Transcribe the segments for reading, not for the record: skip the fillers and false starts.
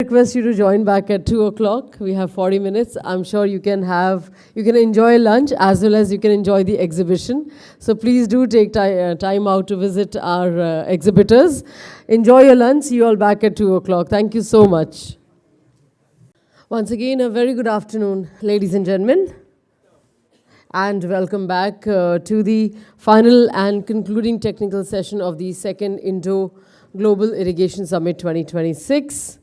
request you to join back at 2 o'clock. We have 40 minutes. I'm sure you can enjoy lunch as well as you can enjoy the exhibition. So please do take time out to visit our exhibitors. Enjoy your lunch. See you all back at 2 o'clock. Thank you so much. Once again, a very good afternoon, ladies and gentlemen. And welcome back to the final and concluding technical session of the second Indo-Global Irrigation Summit 2026.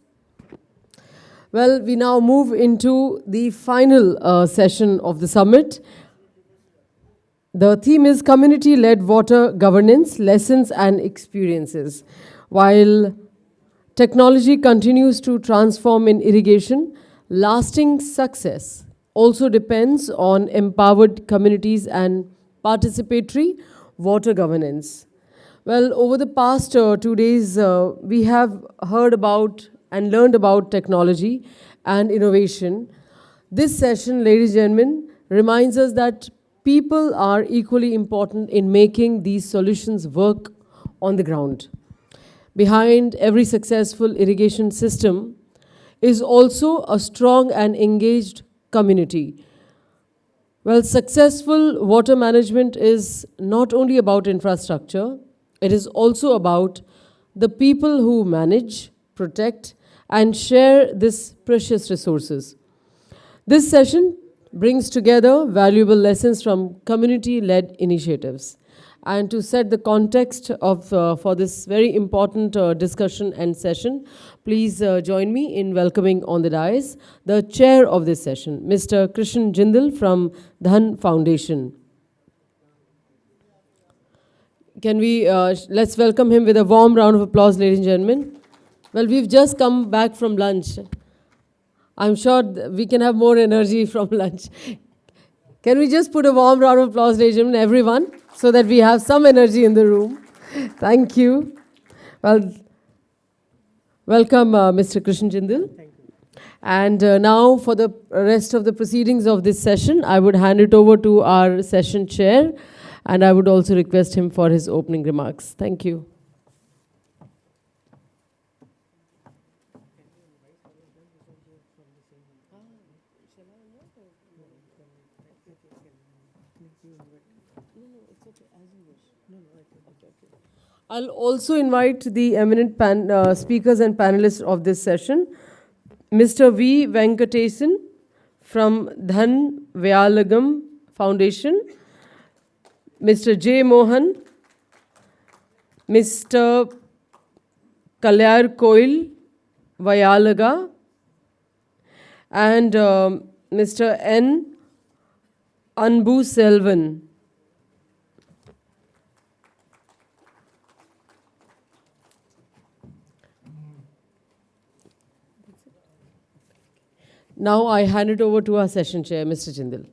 Well, we now move into the final session of the summit. The theme is Community-Led Water Governance, Lessons and Experiences. While technology continues to transform in irrigation, lasting success also depends on empowered communities and participatory water governance. Well, over the past 2 days, we have heard about and learned about technology and innovation. This session, ladies and gentlemen, reminds us that people are equally important in making these solutions work on the ground. Behind every successful irrigation system is also a strong and engaged community. Well, successful water management is not only about infrastructure, it is also about the people who manage, protect, and share these precious resources. This session brings together valuable lessons from community-led initiatives. And to set the context for this very important discussion and session, please join me in welcoming on the dais the chair of this session, Mr. Krishan Jindal from DHAN Foundation. Can we, let's welcome him with a warm round of applause, ladies and gentlemen. Well, we've just come back from lunch. I'm sure we can have more energy from lunch. Can we just put a warm round of applause, ladies and gentlemen, everyone, so that we have some energy in the room. Thank you. Well, welcome, Mr. Krishan Jindal. Thank you. And now for the rest of the proceedings of this session, I would hand it over to our session chair, and I would also request him for his opening remarks. Thank you. I'll also invite the eminent speakers and panelists of this session, Mr. V. Venkatesan from DHAN Vayalagam Foundation, Mr. J. Mohan, Mr. Kalaiyar Koil Vayalaga, and Mr. N.Anbuselvan. Now I hand it over to our session chair, Mr. Jindal.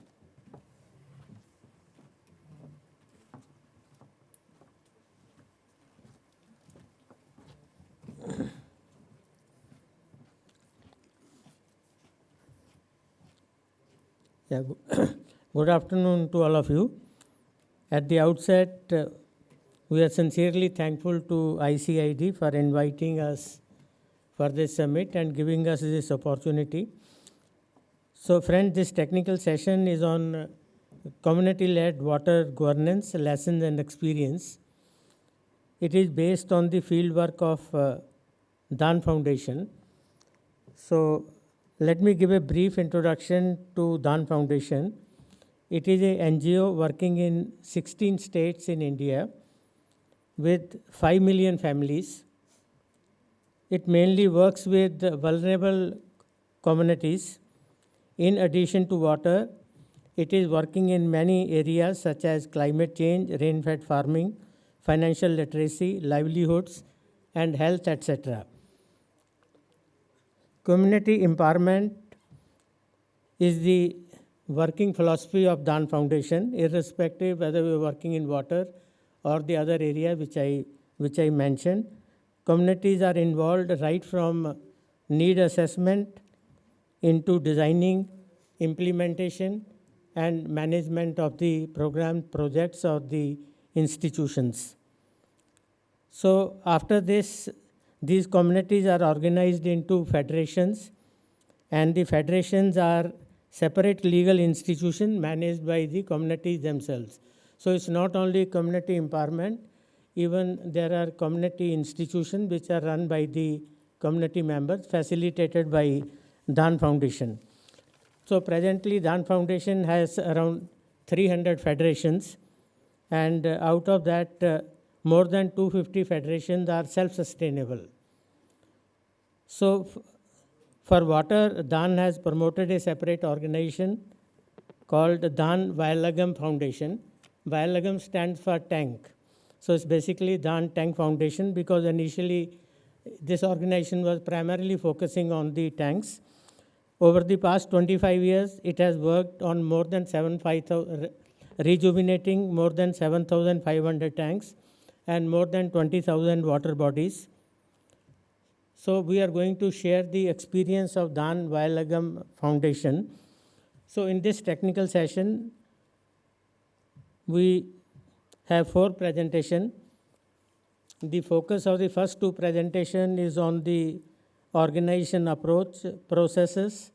Yeah, good afternoon to all of you. At the outset, we are sincerely thankful to ICID for inviting us for this summit and giving us this opportunity. So friends, this technical session is on community-led water governance, lessons and experience. It is based on the fieldwork of DHAN Foundation. So let me give a brief introduction to DHAN Foundation. It is an NGO working in 16 states in India with 5 million families. It mainly works with vulnerable communities. In addition to water, it is working in many areas such as climate change, rain-fed farming, financial literacy, livelihoods, and health, etc. Community empowerment is the working philosophy of DHAN Foundation, irrespective whether we are working in water or the other area which I mentioned. Communities are involved right from need assessment into designing, implementation, and management of the program projects or the institutions. So after this These communities are organized into federations, and the federations are separate legal institutions managed by the communities themselves. So it's not only community empowerment, even there are community institutions which are run by the community members, facilitated by DHAN Foundation. So presently, DHAN Foundation has around 300 federations, and out of that, more than 250 federations are self-sustainable. So for water, DHAN has promoted a separate organization called DHAN Vayalagam Foundation. Vayalagam stands for tank. So it's basically DHAN Tank Foundation, because initially this organization was primarily focusing on the tanks. Over the past 25 years, it has worked on more than rejuvenating more than 7,500 tanks and more than 20,000 water bodies. So we are going to share the experience of DHAN Vayalagam Foundation. So in this technical session, we have 4 presentations. The focus of the first 2 presentations is on the organization approach, processes,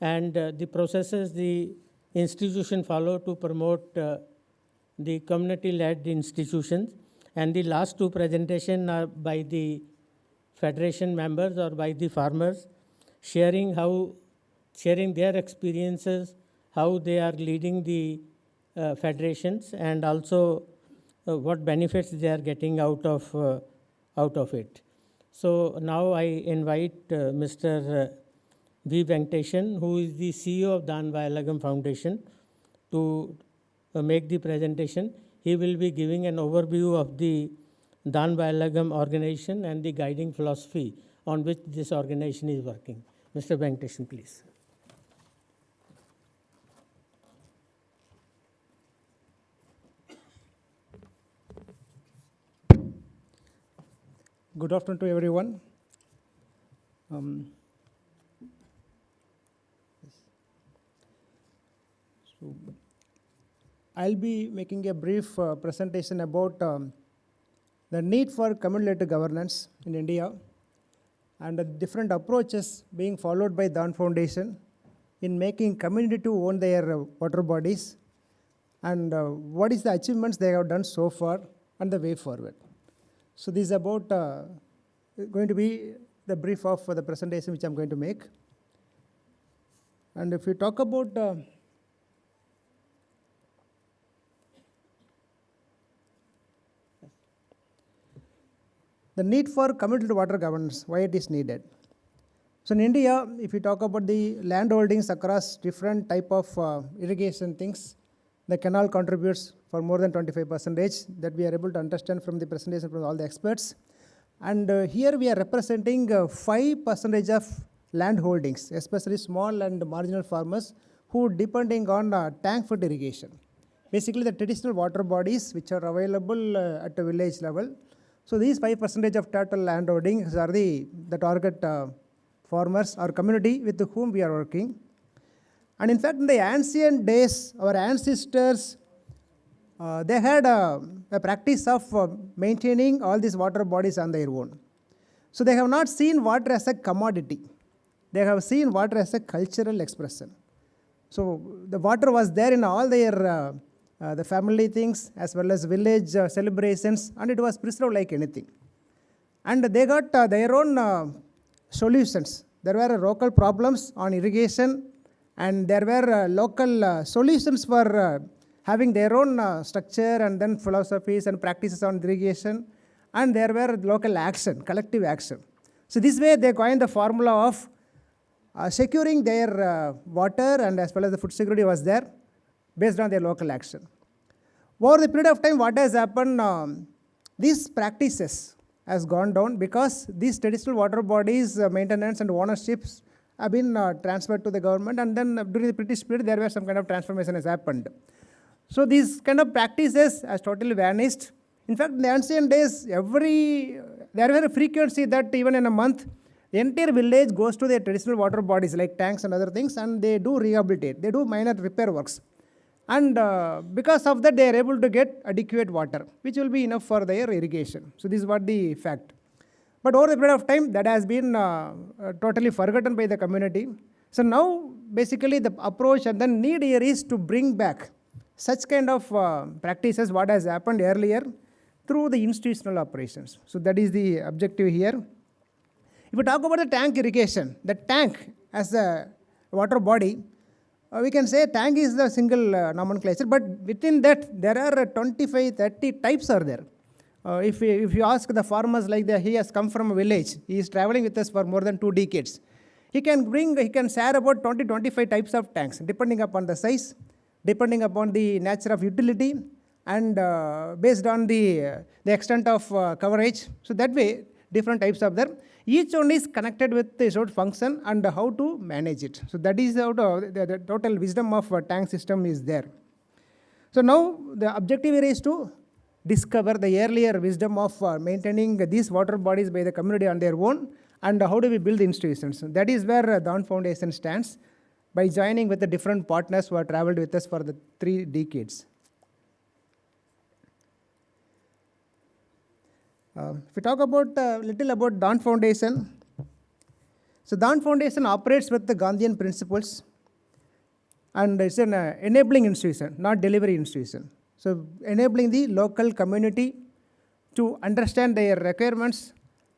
and the processes the institution follow to promote the community-led institutions. And the last 2 presentations are by the federation members or by the farmers, sharing their experiences, how they are leading the federations, and also what benefits they are getting out of it. So now I invite Mr. V. Venkatesan, who is the CEO of DHAN Vayalagam Foundation, to make the presentation. He will be giving an overview of the DHAN Vayalagam organization and the guiding philosophy on which this organization is working. Mr. Venkatesan, please. Good afternoon to everyone. So I'll be making a brief presentation about the need for community governance in India and the different approaches being followed by DHAN Foundation in making community to own their water bodies, and what is the achievements they have done so far and the way forward. So this is about going to be the brief of the presentation which I'm going to make. And if you talk about the need for community water governance, why it is needed. So in India, if you talk about the land holdings across different type of irrigation things, the canal contributes for more than 25% that we are able to understand from the presentation from all the experts. And here we are representing 5% of land holdings, especially small and marginal farmers who depending on tank foot irrigation. Basically the traditional water bodies which are available at a village level. So these 5% of total land holdings are the target farmers or community with whom we are working. And in fact, in the ancient days, our ancestors, they had a practice of maintaining all these water bodies on their own. So they have not seen water as a commodity. They have seen water as a cultural expression. So the water was there in all their the family things as well as village celebrations, and it was preserved like anything. And they got their own solutions. There were local problems on irrigation, and there were local solutions for having their own structure and then philosophies and practices on irrigation, and there were local action, collective action. So this way they coined the formula of securing their water, and as well as the food security was there based on their local action. Over the period of time, what has happened, these practices has gone down because these traditional water bodies maintenance and ownerships have been transferred to the government, and then during the British period there were some kind of transformation has happened. So these kind of practices has totally vanished. In fact, in the ancient days, there were a frequency that even in a month, the entire village goes to their traditional water bodies like tanks and other things, and they do rehabilitate, they do minor repair works. And because of that, they are able to get adequate water, which will be enough for their irrigation. So this is what the fact. But over the period of time, that has been totally forgotten by the community. So now, basically, the approach and the need here is to bring back such kind of practices, what has happened earlier, through the institutional operations. So that is the objective here. If we talk about the tank irrigation, the tank as a water body, we can say tank is the single nomenclature, but within that, there are 25, 30 types are there. If you ask the farmers like that, he has come from a village, he is traveling with us for more than 2 decades. He can share about 20, 25 types of tanks, depending upon the size, depending upon the nature of utility, and based on the extent of coverage. So that way, different types are there. Each one is connected with the sort of function and how to manage it. So that is how the total wisdom of a tank system is there. So now the objective here is to discover the earlier wisdom of maintaining these water bodies by the community on their own, and how do we build the institutions. That is where DHAN Foundation stands, by joining with the different partners who have traveled with us for the 3 decades. If we talk about little about DHAN Foundation, so DHAN Foundation operates with the Gandhian principles, and it's an enabling institution, not delivery institution. So enabling the local community to understand their requirements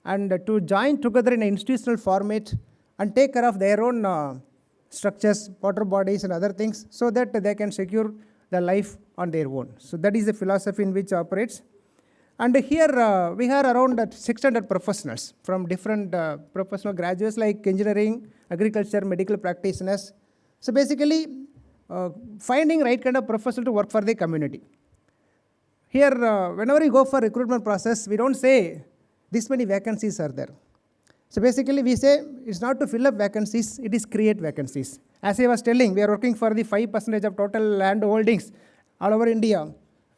and to join together in an institutional format and take care of their own structures, water bodies and other things, so that they can secure their life on their own. So that is the philosophy in which it operates. And here we have around 600 professionals from different professional graduates like engineering, agriculture, medical practitioners. So basically, finding right kind of professional to work for the community. Here, whenever you go for recruitment process, we don't say this many vacancies are there. So basically, we say it's not to fill up vacancies, it is create vacancies. As I was telling, we are working for the 5% of total land holdings all over India.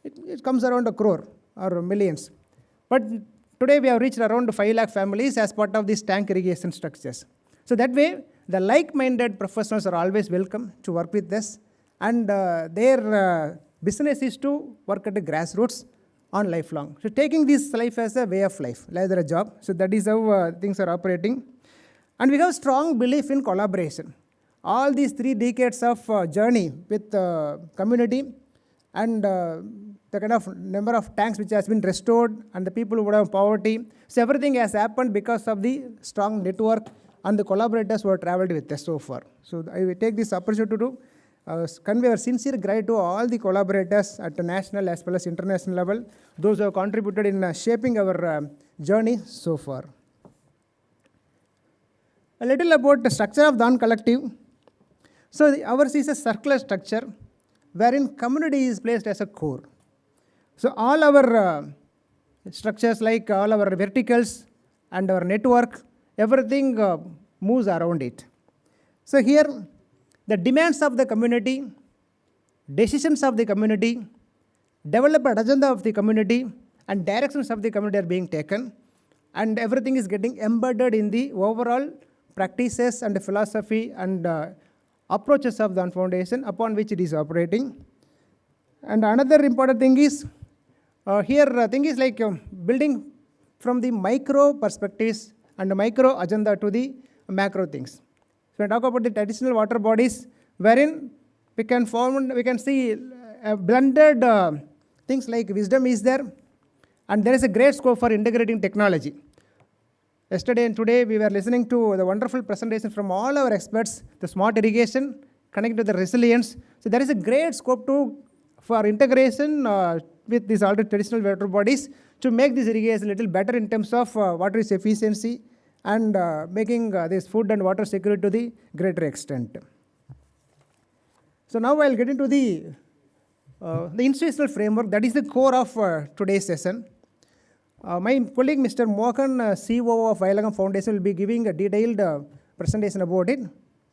It comes around 1 crore or millions. But today we have reached around 5 lakh families as part of these tank irrigation structures. So that way, the like-minded professionals are always welcome to work with us, and their business is to work at the grassroots on lifelong. So taking this life as a way of life, rather a job. So that is how things are operating. And we have strong belief in collaboration. All these 3 decades of journey with community and the kind of number of tanks which has been restored and the people who would have poverty. So everything has happened because of the strong network and the collaborators who have traveled with us so far. So I will take this opportunity to convey our sincere gratitude to all the collaborators at the national as well as international level, those who have contributed in shaping our journey so far. A little about the structure of DHAN Collective. So ours is a circular structure wherein community is placed as a core. So all our structures, like all our verticals and our network, everything moves around it. So here, the demands of the community, decisions of the community, development agenda of the community, and directions of the community are being taken, and everything is getting embedded in the overall practices and philosophy and approaches of the DHAN Foundation upon which it is operating. And another important thing is, here thing is like building from the micro perspectives and the micro agenda to the macro things. So when we talk about the traditional water bodies, wherein we can see blended things like wisdom is there, and there is a great scope for integrating technology. Yesterday and today we were listening to the wonderful presentation from all our experts, the smart irrigation, connected to the resilience. So there is a great scope for integration with these already traditional water bodies to make this irrigation a little better in terms of water use efficiency and making this food and water security to the greater extent. So now I'll get into the institutional framework that is the core of today's session. My colleague Mr. Mohan, CEO of Vayalagam Foundation, will be giving a detailed presentation about it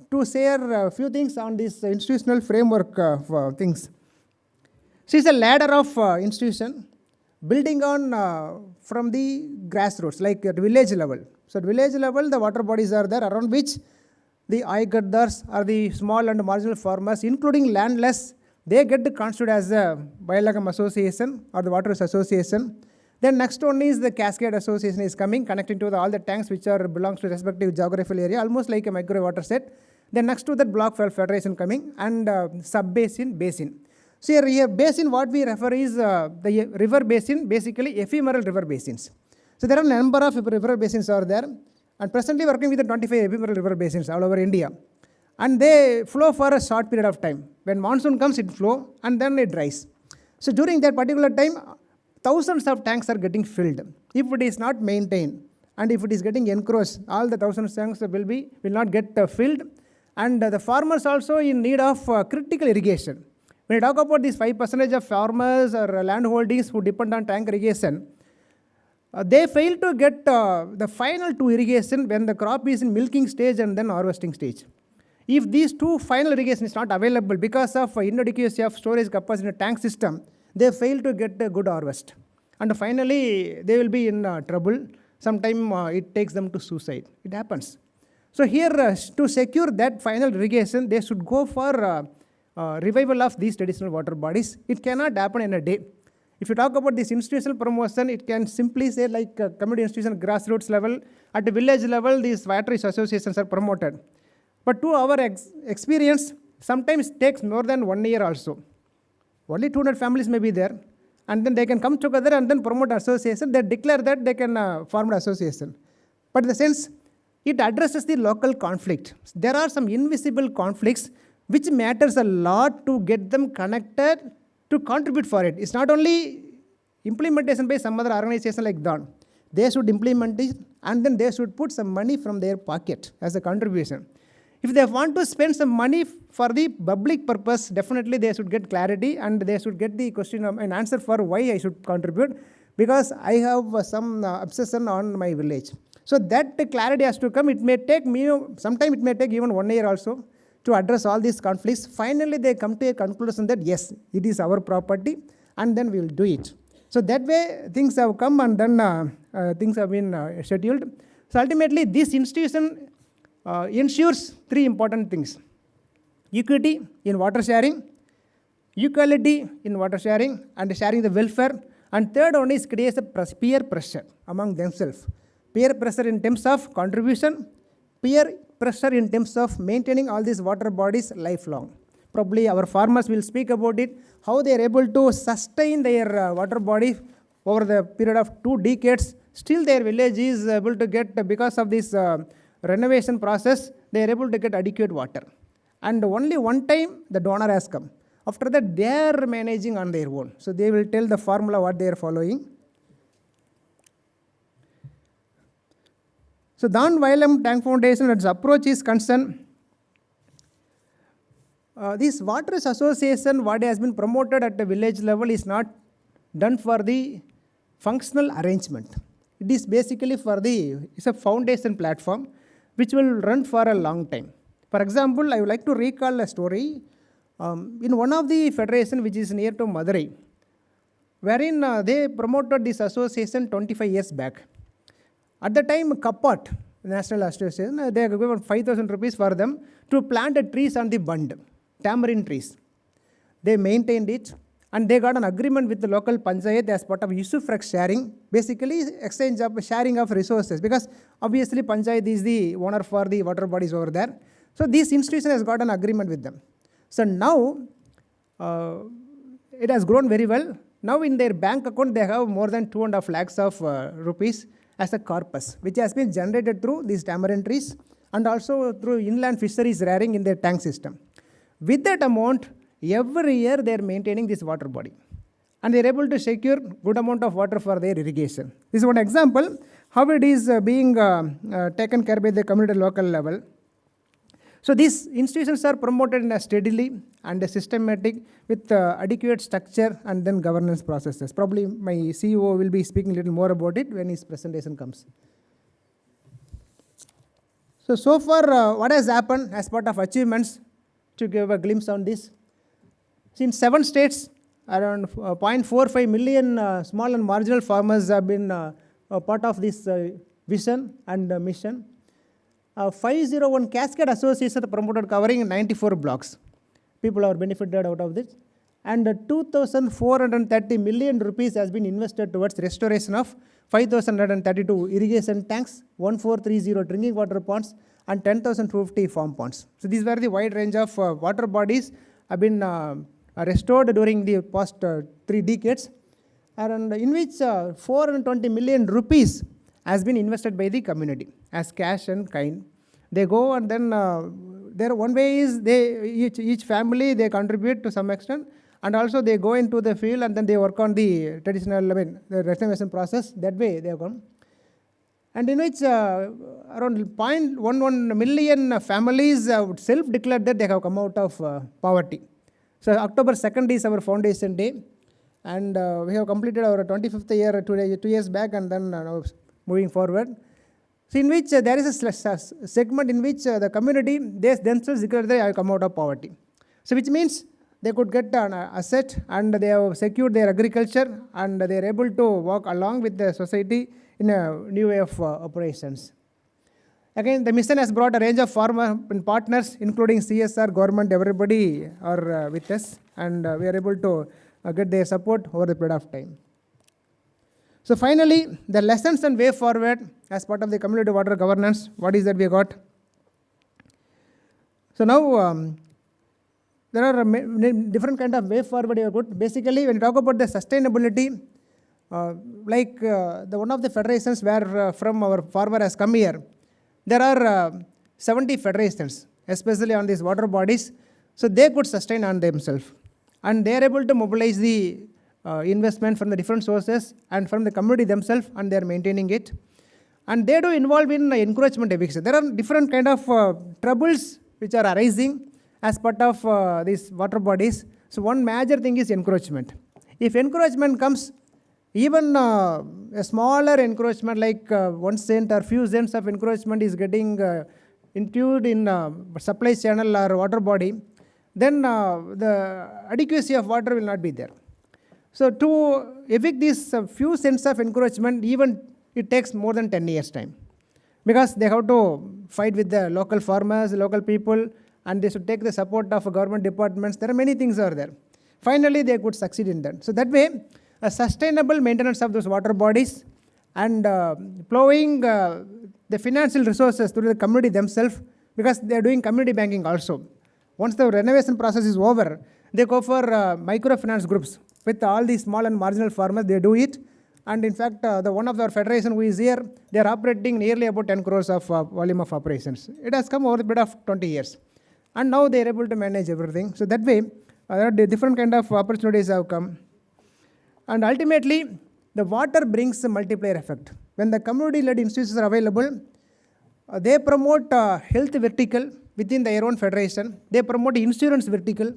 to share a few things on this institutional framework of things. So it's a ladder of institution building on from the grassroots, like at village level. So at village level, the water bodies are there around which the aegis or the small and marginal farmers, including landless, they get constituted as a Vayalagam Association or the Water Association. Then next one is the cascade association is coming, connecting to all the tanks which are belongs to respective geographical area, almost like a micro watershed. Then next to that block federation coming, and sub-basin, basin. So here basin, what we refer is the river basin, basically ephemeral river basins. So there are a number of river basins are there, and presently working with the 25 ephemeral river basins all over India. And they flow for a short period of time. When monsoon comes, it flow, and then it dries. So during that particular time, thousands of tanks are getting filled. If it is not maintained, and if it is getting encroached, all the thousands of tanks will not get filled. And the farmers also in need of critical irrigation. When you talk about these 5% of farmers or land holdings who depend on tank irrigation, they fail to get the final two irrigation when the crop is in milking stage and then harvesting stage. If these two final irrigation is not available because of inadequacy of storage capacity in the tank system, they fail to get a good harvest. And finally, they will be in trouble. Sometimes it takes them to suicide. It happens. So here, to secure that final irrigation, they should go for revival of these traditional water bodies. It cannot happen in a day. If you talk about this institutional promotion, it can simply say like community institution, grassroots level, at the village level, these water associations are promoted. But to our experience, sometimes it takes more than 1 year also. Only 200 families may be there, and then they can come together and then promote association. They declare that they can form an association. But in the sense, it addresses the local conflict. There are some invisible conflicts which matters a lot to get them connected to contribute for it. It's not only implementation by some other organization like DHAN. They should implement it, and then they should put some money from their pocket as a contribution. If they want to spend some money for the public purpose, definitely they should get clarity, and they should get the question an answer for why I should contribute, because I have some obsession on my village. So that clarity has to come. It may take sometime it may take even 1 year also to address all these conflicts. Finally, they come to a conclusion that yes, it is our property, and then we will do it. So that way things have come, and then things have been scheduled. So ultimately, this institution ensures three important things: equity in water sharing, equality in water sharing, and sharing the welfare. And third one is creates a peer pressure among themselves. Peer pressure in terms of contribution, peer pressure in terms of maintaining all these water bodies lifelong. Probably our farmers will speak about it, how they are able to sustain their water body over the period of 2 decades. Still their village is able to get, because of this renovation process, they are able to get adequate water. And only one time the donor has come. After that, they are managing on their own. So they will tell the formula what they are following. So DHAN Vayalagam Tank Foundation, its approach is concerned. This water association, what has been promoted at the village level, is not done for the functional arrangement. It is basically for it's a foundation platform which will run for a long time. For example, I would like to recall a story. In one of the federation which is near to Madurai, wherein they promoted this association 25 years back. At the time, Kapat, National Association, they have given 5,000 rupees for them to plant trees on the bund, tamarind trees. They maintained it, and they got an agreement with the local panchayat as part of usufruct sharing, basically exchange of sharing of resources, because obviously panchayat is the owner for the water bodies over there. So this institution has got an agreement with them. So now it has grown very well. Now in their bank account, they have more than 2.5 lakhs of rupees as a corpus, which has been generated through these tamarind trees and also through inland fisheries rearing in their tank system. With that amount, every year they are maintaining this water body, and they are able to secure good amount of water for their irrigation. This is one example how it is being taken care by the community local level. So these institutions are promoted in a steadily and a systematic with adequate structure and then governance processes. Probably my CEO will be speaking a little more about it when his presentation comes. So far what has happened as part of achievements, to give a glimpse on this. In 7 states, around 0.45 million small and marginal farmers have been a part of this vision and mission. 501 cascade associations promoted covering 94 blocks. People are benefited out of this. and 2,430 million rupees has been invested towards restoration of 5,132 irrigation tanks, 1,430 drinking water ponds, and 10,050 farm ponds. So these were the wide range of water bodies have been restored during the past 3 decades, and in which 420 million rupees has been invested by the community as cash and kind. They go and then their one way is they each family they contribute to some extent, and also they go into the field and then they work on the traditional, the rejuvenation process. That way they have gone. And in which around 0.11 million families self-declared that they have come out of poverty. So October 2nd is our foundation day, and we have completed our 25th year 2 years back, and then now moving forward. So in which there is a segment in which the community, they themselves declare they have come out of poverty. So which means they could get an asset and they have secured their agriculture and they are able to walk along with the society in a new way of operations. Again, the mission has brought a range of farmer and partners, including CSR, government, everybody are with us, and we are able to get their support over the period of time. So finally, the lessons and way forward as part of the community water governance, what is that we got? So now, there are different kind of way forward you got. Basically, when you talk about the sustainability, like the one of the federations where from our farmer has come here, there are 70 federations, especially on these water bodies, so they could sustain on themselves. And they are able to mobilize the investment from the different sources and from the community themselves, and they are maintaining it. And they do involve in encroachment eviction. There are different kind of troubles which are arising as part of these water bodies. So one major thing is encroachment. If encroachment comes, even a smaller encroachment like 1 cent or few cents of encroachment is getting intued in supply channel or water body, then the adequacy of water will not be there. So to evict these few cents of encroachment, even it takes more than 10 years time, because they have to fight with the local farmers, local people, and they should take the support of government departments. There are many things are there. Finally, they could succeed in that. So that way, a sustainable maintenance of those water bodies and plowing the financial resources through the community themselves, because they are doing community banking also. Once the renovation process is over, they go for microfinance groups with all these small and marginal farmers. They do it, and in fact, the one of our federation who is here, they are operating nearly about 10 crores of volume of operations. It has come over the period of 20 years, and now they are able to manage everything. So that way, there are different kind of opportunities have come, and ultimately, the water brings a multiplier effect. When the community-led institutions are available, they promote health vertical within their own federation. They promote insurance vertical,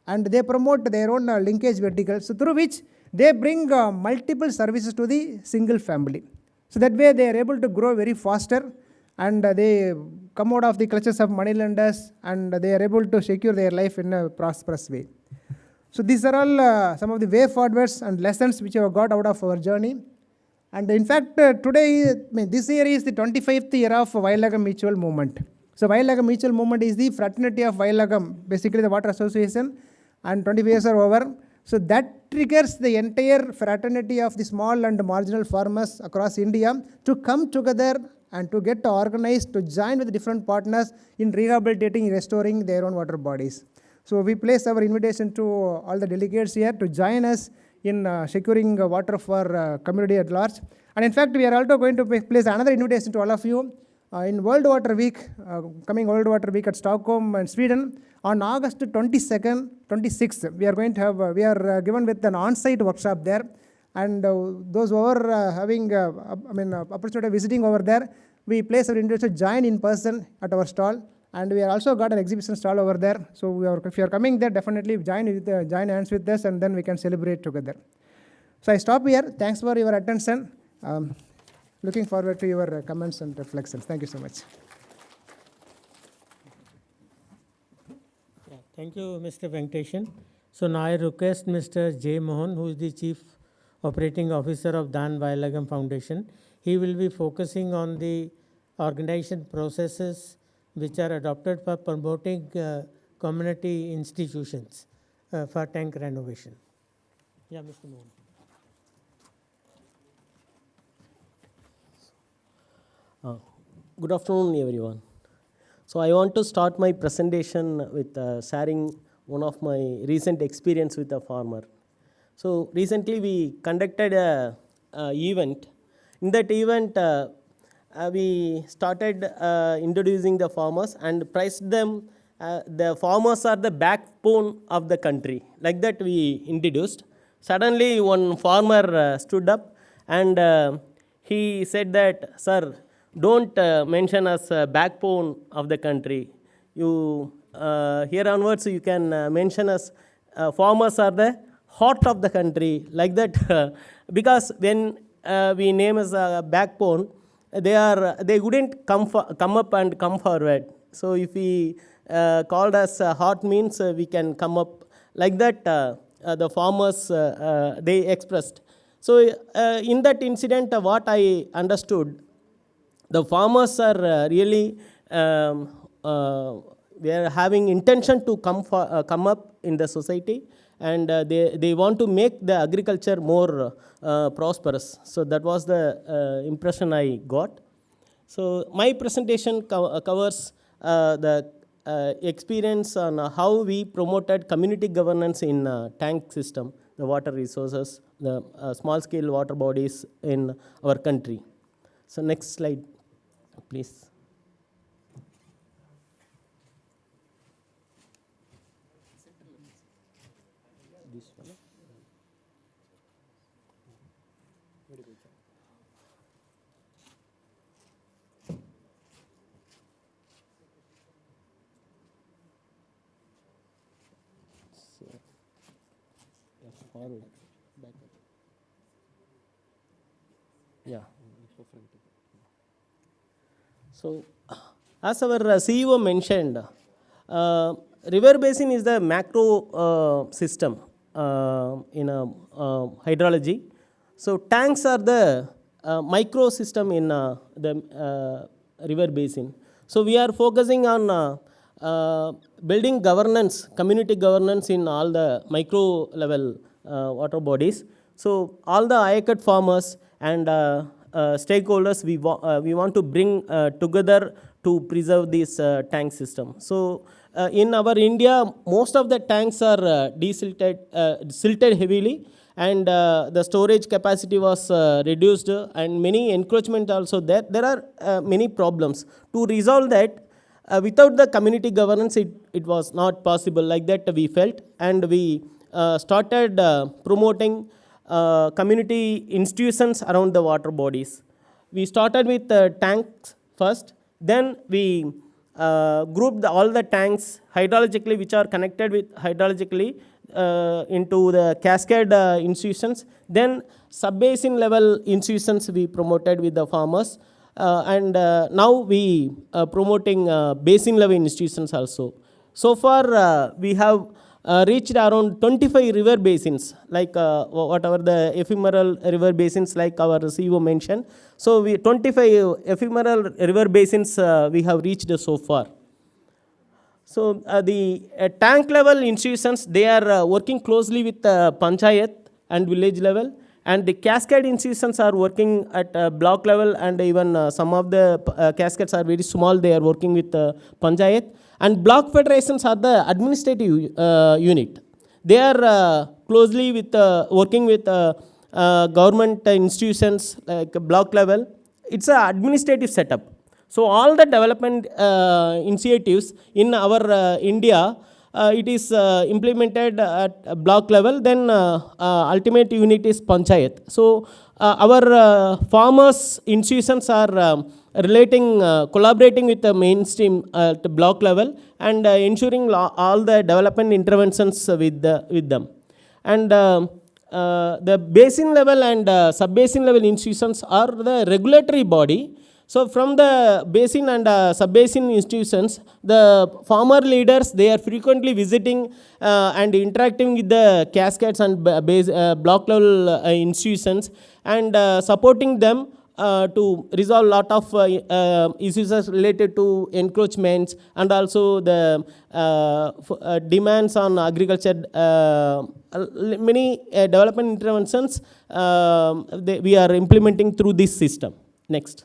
and they promote their own linkage vertical. So through which they bring multiple services to the single family. So that way they are able to grow very faster, and they come out of the clutches of moneylenders, and they are able to secure their life in a prosperous way. So these are all some of the way forwards and lessons which we have got out of our journey. And in fact, today, this year is the 25th year of Vayalagam Mutual Movement. So Vayalagam Mutual Movement is the fraternity of Vayalagam, basically the water association, and 25 years are over. So that triggers the entire fraternity of the small and marginal farmers across India to come together and to get organized, to join with different partners in rehabilitating, restoring their own water bodies. So we place our invitation to all the delegates here to join us in securing water for community at large. And in fact, we are also going to place another invitation to all of you in World Water Week, coming World Water Week at Stockholm and Sweden on August 22nd, 26th. We are going to have, we are given with an on-site workshop there, and those who are having, opportunity of visiting over there, we place our invitation to join in person at our stall. And we are also got an exhibition stall over there. So if you are coming there, definitely join hands with us, and then we can celebrate together. So I stop here. Thanks for your attention. Looking forward to your comments and reflections. Thank you so much. Yeah, thank you, Mr. Venkatesan. So now I request Mr. J. Mohan, who is the Chief Operating Officer of DHAN Vayalagam Foundation. He will be focusing on the organization processes which are adopted for promoting community institutions for tank renovation. Yeah, Mr. Mohan. Good afternoon, everyone. So I want to start my presentation with sharing one of my recent experience with a farmer. So recently we conducted a event. In that event, we started introducing the farmers and priced them. The farmers are the backbone of the country. Like that we introduced. Suddenly one farmer stood up and he said that, "Sir, don't mention us backbone of the country. You here onwards you can mention us farmers are the heart of the country." Like that, because when we name as a backbone, they wouldn't come up and come forward. So if we called as heart means we can come up. Like that, the farmers they expressed. So in that incident, what I understood, the farmers are really they are having intention to come up in the society, and they want to make the agriculture more prosperous. So that was the impression I got. So my presentation covers the experience on how we promoted community governance in tank system, the water resources, the small scale water bodies in our country. So next slide, please. This one. Forward, back up. Yeah. So, as our CEO mentioned, river basin is the macro system in hydrology. So, tanks are the micro system in the river basin. So, we are focusing on building governance, community governance in all the micro level water bodies. So all the ICID farmers and stakeholders, we want to bring together to preserve this tank system. So in our India, most of the tanks are silted heavily, and the storage capacity was reduced, and many encroachment also there. There are many problems. To resolve that, without the community governance, it was not possible. Like that we felt, and we started promoting community institutions around the water bodies. We started with tanks first, then we grouped all the tanks hydrologically, which are connected with hydrologically into the cascade institutions. Then sub-basin level institutions we promoted with the farmers. And now we promoting basin level institutions also. So far we have reached around 25 river basins, like whatever the ephemeral river basins, like our CEO mentioned. So we 25 ephemeral river basins we have reached so far. So the tank level institutions, they are working closely with panchayat and village level, and the cascade institutions are working at block level, and even some of the cascades are very small, they are working with panchayat. And block federations are the administrative unit. They are closely with working with government institutions like block level. It's an administrative setup. So all the development initiatives in our India, it is implemented at block level, then ultimate unit is panchayat. So our farmers institutions are collaborating with the mainstream at block level, and ensuring all the development interventions with them. And the basin level and sub-basin level institutions are the regulatory body. So from the basin and sub-basin institutions, the farmer leaders, they are frequently visiting and interacting with the cascades and block level institutions, and supporting them to resolve lot of issues related to encroachments and also the demands on agriculture. Many development interventions we are implementing through this system. Next.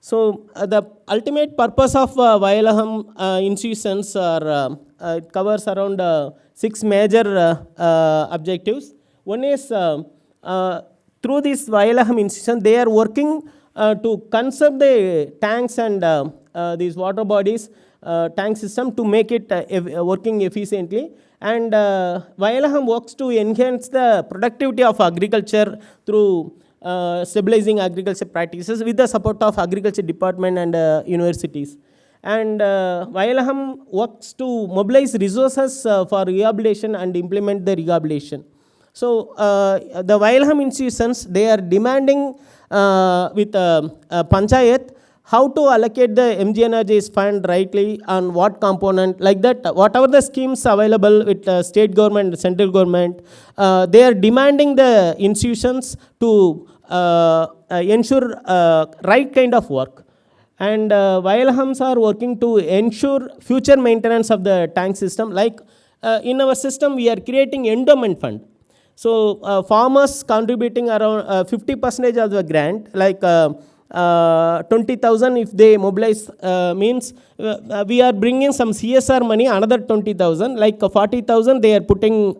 So the ultimate purpose of Vayalagam institutions are it covers around 6 major objectives. One is through this Vayalagam institution, they are working to conserve the tanks and these water bodies, tank system to make it working efficiently. And Vayalagam works to enhance the productivity of agriculture through stabilizing agriculture practices with the support of agriculture department and universities. And Vayalagam works to mobilize resources for rehabilitation and implement the rehabilitation. So the Vayalagam institutions, they are demanding with Panchayat how to allocate the MGNRG's fund rightly and what component, like that, whatever the schemes available with state government and central government, they are demanding the institutions to ensure right kind of work. And Vayalagams are working to ensure future maintenance of the tank system. Like in our system, we are creating endowment fund. So farmers contributing around 50% of the grant, like 20,000 if they mobilize, means we are bringing some CSR money, another 20,000, like 40,000 they are putting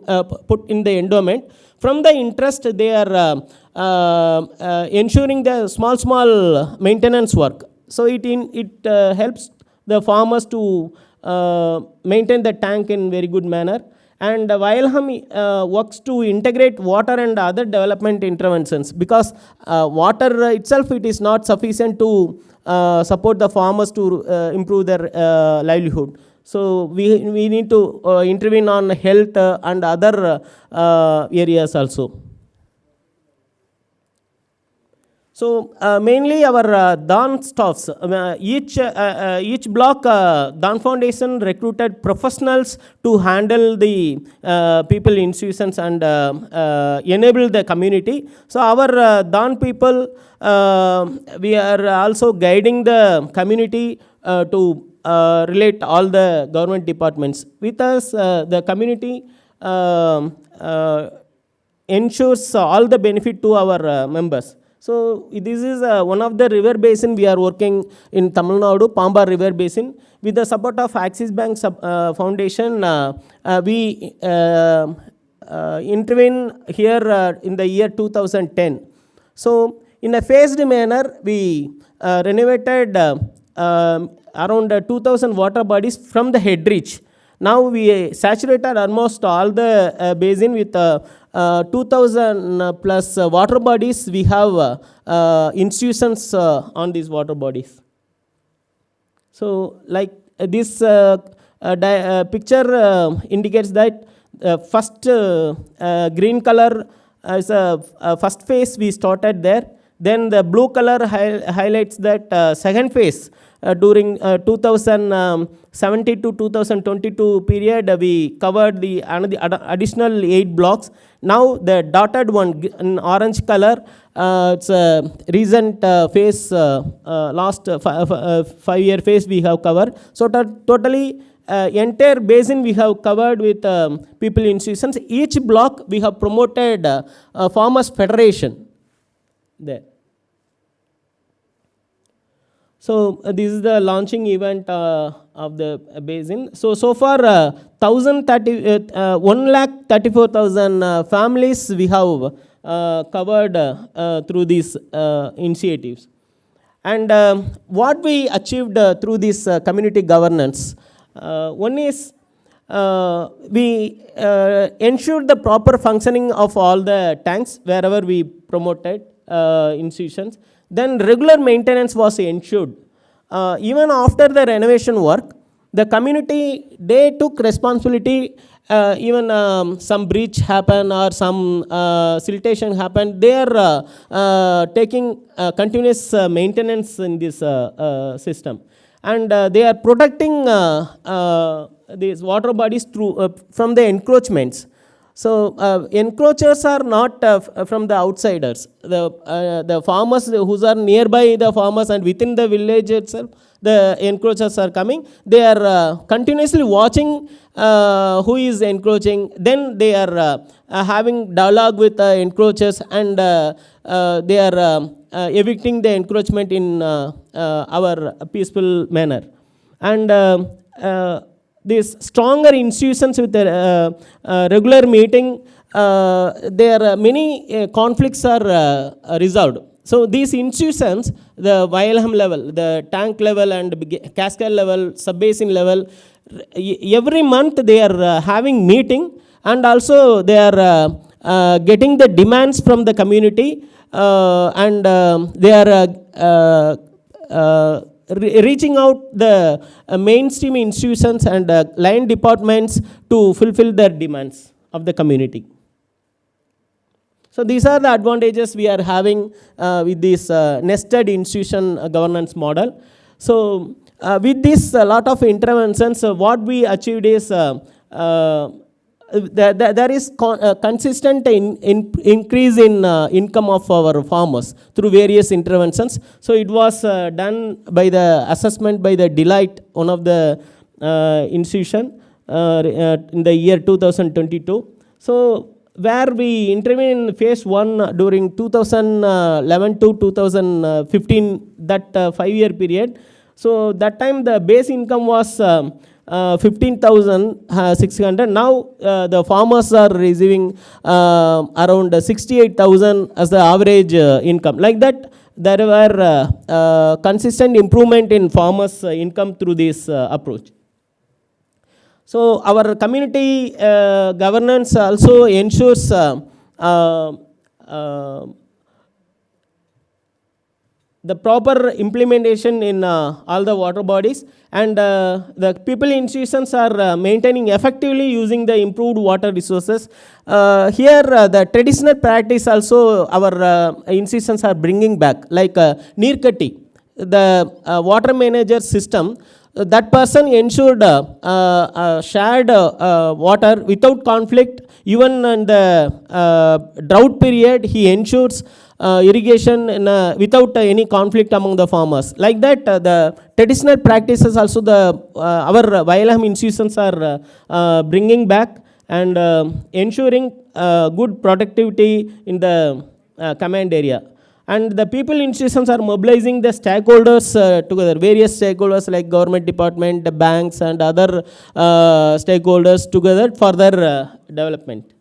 put in the endowment. From the interest, they are ensuring the small maintenance work. So it helps the farmers to maintain the tank in very good manner. And Vayalagam works to integrate water and other development interventions, because water itself, it is not sufficient to support the farmers to improve their livelihood. So we need to intervene on health and other areas also. So mainly our DHAN staffs, each block DHAN Foundation recruited professionals to handle the people institutions and enable the community. So our DHAN people, we are also guiding the community to relate all the government departments. With us, the community ensures all the benefit to our members. So this is one of the river basin we are working in Tamil Nadu, Pambar River Basin. With the support of Axis Bank Foundation, we intervene here in the year 2010. So in a phased manner, we renovated around 2,000 water bodies from the head reach. Now we saturated almost all the basin with 2,000 plus water bodies. We have institutions on these water bodies. So like this picture indicates that first green color is a first phase we started there. Then the blue color highlights that second phase. During 2017 to 2022 period, we covered the additional 8 blocks. Now the dotted one in orange color, it's a recent phase, last 5-year phase we have covered. So totally entire basin we have covered with people institutions. Each block we have promoted Farmers Federation there. So this is the launching event of the basin. So far 1,34,000 families we have covered through these initiatives. And what we achieved through this community governance, one is we ensured the proper functioning of all the tanks wherever we promoted institutions. Then regular maintenance was ensured. Even after the renovation work, the community, they took responsibility. Even some breach happened or some siltation happened, they are taking continuous maintenance in this system. And they are protecting these water bodies through, from the encroachments. So encroachers are not from the outsiders. The farmers who are nearby the farmers and within the village itself, the encroachers are coming. They are continuously watching who is encroaching. Then they are having dialogue with the encroachers, and they are evicting the encroachment in our peaceful manner. And these stronger institutions with the regular meeting, there many conflicts are resolved. So these institutions, the Vayalagam level, the tank level and cascade level, sub-basin level, every month they are having meeting, and also they are getting the demands from the community, and they are reaching out the mainstream institutions and line departments to fulfill their demands of the community. So these are the advantages we are having with this nested institution governance model. So with this lot of interventions, what we achieved is there is consistent increase in income of our farmers through various interventions. So it was done by the assessment by the Delight, one of the institution in the year 2022. So where we intervened in phase 1 during 2011 to 2015, that 5-year period. So that time the base income was 15,600. Now the farmers are receiving around 68,000 as the average income. Like that, there were consistent improvement in farmers' income through this approach. So our community governance also ensures the proper implementation in all the water bodies, and the people institutions are maintaining effectively using the improved water resources. Here the traditional practice also our institutions are bringing back, like Neerkatti, the water manager system. That person ensured shared water without conflict. Even in the drought period, he ensures irrigation without any conflict among the farmers. Like that, the traditional practices also our Vayalagam institutions are bringing back and ensuring good productivity in the command area. And the people institutions are mobilizing the stakeholders together, various stakeholders like government department, the banks and other stakeholders together for their development.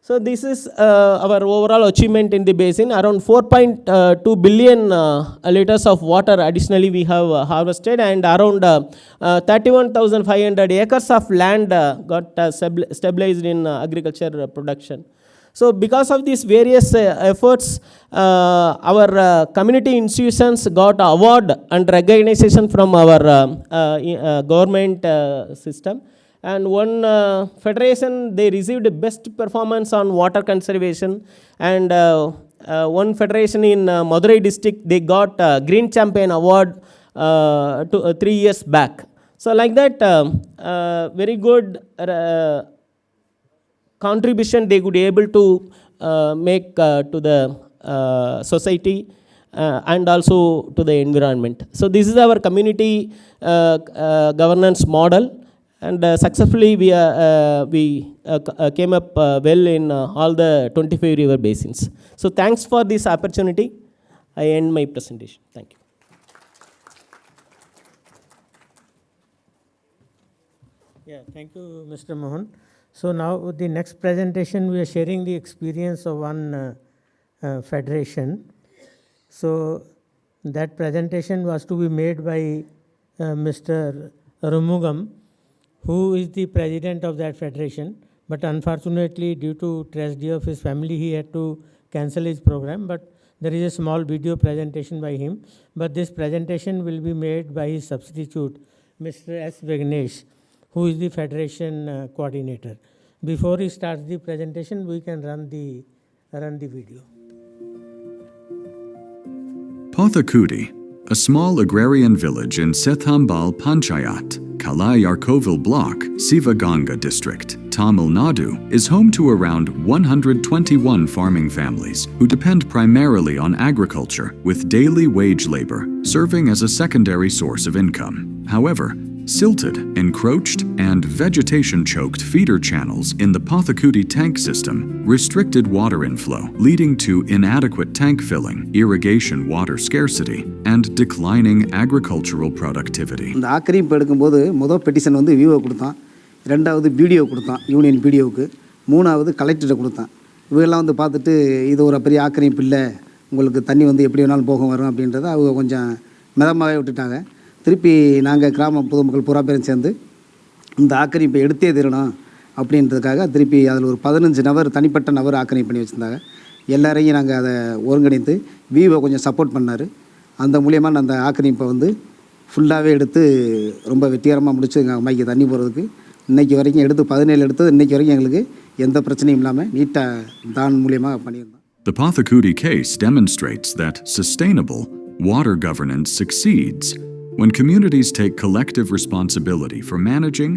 So this is our overall achievement in the basin. Around 4.2 billion liters of water additionally we have harvested, and around 31,500 acres of land got stabilized in agriculture production. So because of these various efforts, our community institutions got award and recognition from our government system. And one federation, they received best performance on water conservation, and one federation in Madurai district, they got Green Champion Award 3 years back. So like that, very good contribution they could be able to make to the society and also to the environment. So this is our community governance model, and successfully we came up well in all the 25 river basins. So thanks for this opportunity. I end my presentation. Thank you. Yeah, thank you, Mr. Mohan. So now with the next presentation, we are sharing the experience of one federation. So that presentation was to be made by Mr. Arumugam, who is the president of that federation. But unfortunately, due to tragedy of his family, he had to cancel his program. But there is a small video presentation by him. But this presentation will be made by his substitute, Mr. S. Vignesh, who is the federation coordinator. Before he starts the presentation, we can run the video. Pothakudi, a small agrarian village in Sethambal Panchayat, Kalaiyar Koil block, Ganga district, Tamil Nadu, is home to around 121 farming families who depend primarily on agriculture with daily wage labor serving as a secondary source of income. However, silted, encroached, and vegetation-choked feeder channels in the Pothakudi tank system restricted water inflow, leading to inadequate tank filling, irrigation water scarcity, and declining agricultural productivity. இந்த ஆக்கிரமிப்பு எடுக்கும்போது முதல் petition வந்து VO கொடுத்தான், ரெண்டாவது BDO கொடுத்தான், union பிடிஓவுக்கு, மூணாவது கலெக்டரை கொடுத்தான். இவங்கெல்லாம் வந்து பார்த்துட்டு இது ஒரு பெரிய ஆக்கிரமிப்பு இல்லை, உங்களுக்கு தண்ணி வந்து எப்படி வேணாலும் போக வரும் அப்படின்றத அவங்க கொஞ்சம் மிதமாகவே விட்டுட்டாங்க. திருப்பி நாங்கள் கிராம பொதுமக்கள் பூரா பேரும் சேர்ந்து இந்த ஆக்கிரமிப்பை எடுத்தே தரணும் அப்படின்றதுக்காக திருப்பி அதில் ஒரு 15 நபர் தனிப்பட்ட நபர் ஆக்கிரமிப்பு பண்ணி வச்சுருந்தாங்க. எல்லாரையும் நாங்கள் அதை ஒருங்கிணைத்து விஓ கொஞ்சம் சப்போர்ட் பண்ணார். அந்த மூலியமாக அந்த ஆக்கிரமிப்பை வந்து ஃபுல்லாகவே எடுத்து ரொம்ப வெற்றிகரமாக முடிச்சு எங்கள் அம்மாய்க்கு தண்ணி போகிறதுக்கு இன்றைக்கி வரைக்கும் எடுத்து 17 எடுத்தது இன்றைக்கி வரைக்கும் எங்களுக்கு எந்த பிரச்சனையும் இல்லாமல் நீட்டாக தான் மூலியமாக பண்ணியிருந்தோம். The Pothakudi case demonstrates that sustainable water governance succeeds when communities take collective responsibility for managing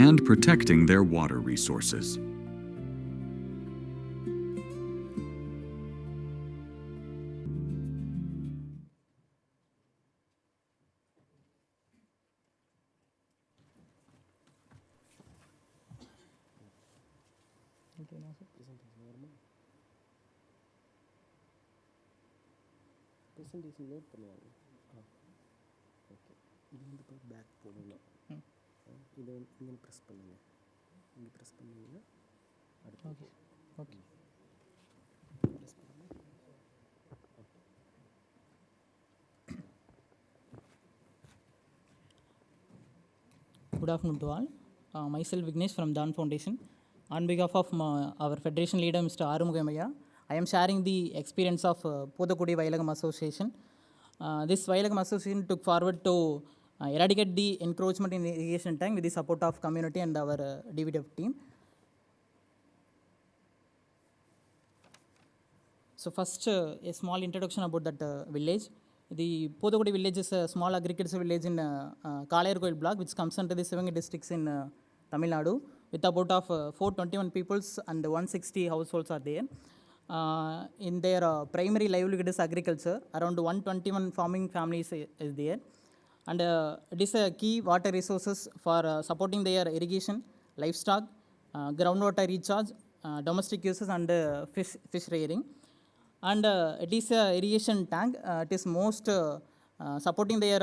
and protecting their water resources. Good afternoon to all. Myself Vignesh from DHAN Foundation. On behalf of our Federation leader Mr. Arumugam, I am sharing the experience of Pothakudi Vayalagam Association. This Vayalagam Association took forward to eradicate the encroachment in irrigation tank with the support of community and our DVDF team. So first, a small introduction about that village. The Pothakudi village is a small agricultural village in Kalaiyar Koil block, which comes under the 7 districts in Tamil Nadu, with about of 421 peoples and 160 households are there. In their primary livelihood is agriculture. Around 121 farming families is there, and it is a key water resources for supporting their irrigation, livestock, groundwater recharge, domestic uses, and fish rearing. And it is a irrigation tank. It is most supporting their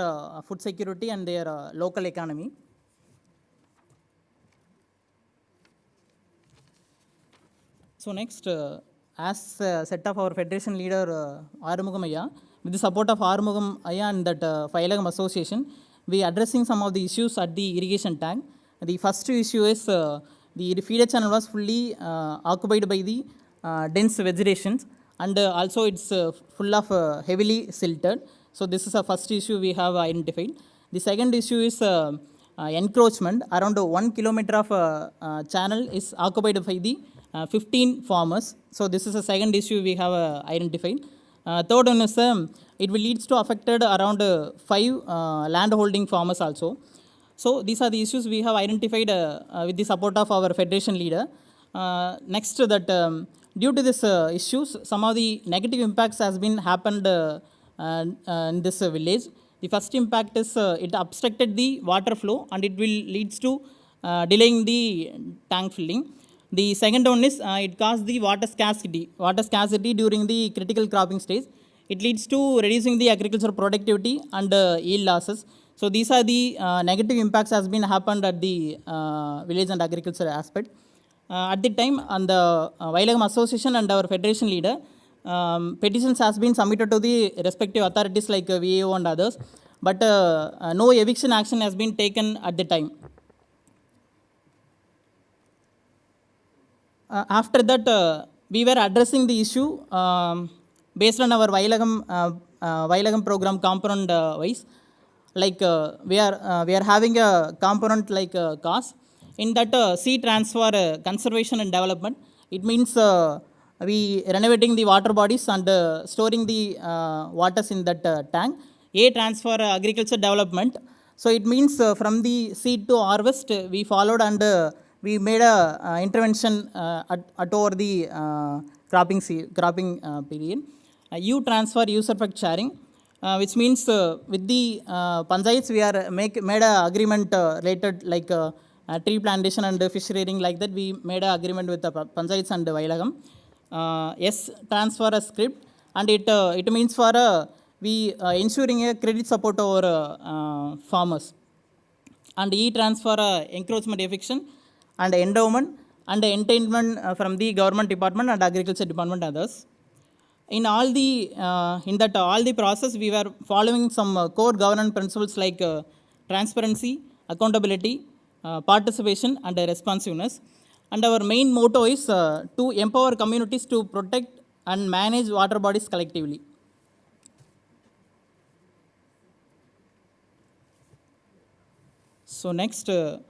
food security and their local economy. So next, as set of our federation leader Arumugam, with the support of Arumugam and that Vayalagam Association, we addressing some of the issues at the irrigation tank. The first issue is the feeder channel was fully occupied by the dense vegetations, and also it's full of heavily silted. So this is the first issue we have identified. The second issue is encroachment. Around 1 kilometer of channel is occupied by the 15 farmers. So this is the second issue we have identified. Third one is it will leads to affected around 5 land holding farmers also. So these are the issues we have identified with the support of our federation leader. Next, that due to this issues, some of the negative impacts has been happened in this village. The first impact is it obstructed the water flow and it will leads to delaying the tank filling. The second one is it caused the water scarcity during the critical cropping stage. It leads to reducing the agricultural productivity and yield losses. So these are the negative impacts has been happened at the village and agriculture aspect. At the time, on the Vayalagam Association and our federation leader, petitions has been submitted to the respective authorities like VAO and others, but no eviction action has been taken at the time. After that, we were addressing the issue based on our Vayalagam program component wise. Like we are having a component like cost. In that C transfer conservation and development, it means we renovating the water bodies and storing the waters in that tank. A transfer agriculture development, So it means from the seed to harvest, we followed and we made a intervention at over the cropping period. U transfer user effect sharing, which means with the panchayats we are made a agreement related like tree plantation and fish rearing, like that we made a agreement with the panchayats and Vayalagam. S transfer a script, and it means for we ensuring a credit support over farmers. And E transfer encroachment eviction and endowment and entailment from the government department and agriculture department others. In all the all the process we were following some core governance principles like transparency, accountability, participation and responsiveness. And our main motto is to empower communities to protect and manage water bodies collectively. So next, then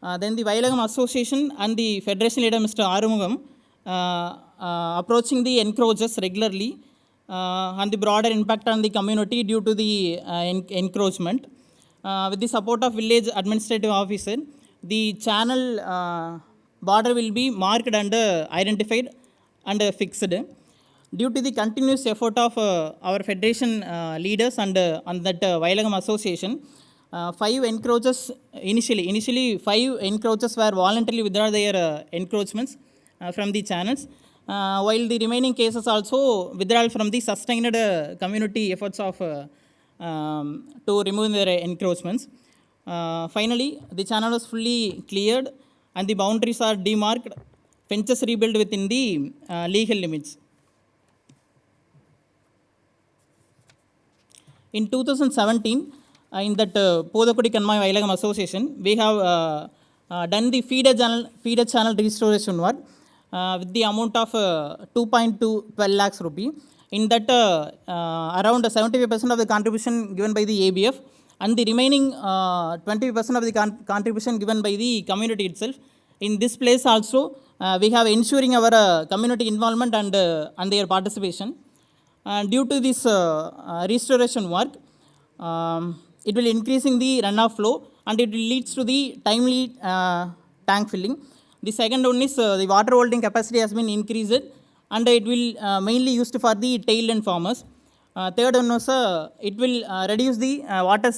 the Vayalagam Association and the Federation leader Mr. Arumugam approaching the encroachers regularly and the broader impact on the community due to the encroachment. With the support of village administrative officer, the channel border will be marked and identified and fixed. Due to the continuous effort of our federation leaders and on that Vayalagam Association, 5 encroachers initially 5 encroachers were voluntarily withdraw their encroachments from the channels, while the remaining cases also withdrawal from the sustained community efforts of to remove their encroachments. Finally, the channel was fully cleared and the boundaries are demarked, fences rebuilt within the legal limits. In 2017, in that Pothakudi Vayalagam Association, we have done the feeder channel restoration work with the amount of 2.12 lakhs rupee. In that, around 75% of the contribution given by the ABF and the remaining 20% of the contribution given by the community itself. In this place also, we have ensuring our community involvement and their participation. Due to this restoration work, it will increasing the runoff flow and it will leads to the timely tank filling. The second one is the water holding capacity has been increased and it will mainly used for the tailend farmers. Third one was it will reduce the water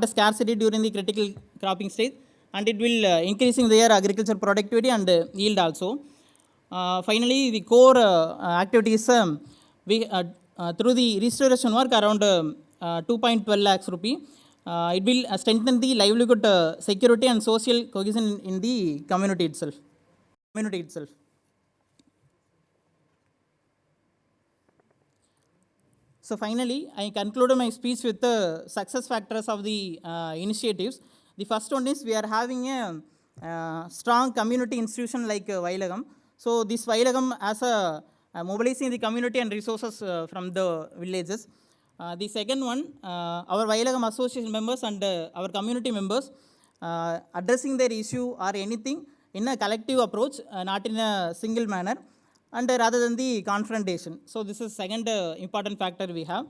scarcity during the critical cropping stage and it will increasing their agriculture productivity and yield also. Finally, the core activities we through the restoration work around 2.12 lakhs rupee. It will strengthen the livelihood security and social cohesion in the community itself. So finally, I concluded my speech with the success factors of the initiatives. The first one is we are having a strong community institution like Vayalagam. So this Vayalagam as a mobilizing the community and resources from the villages. The second one, our Vayalagam Association members and our community members addressing their issue or anything in a collective approach, not in a single manner, and rather than the confrontation. So this is second important factor we have.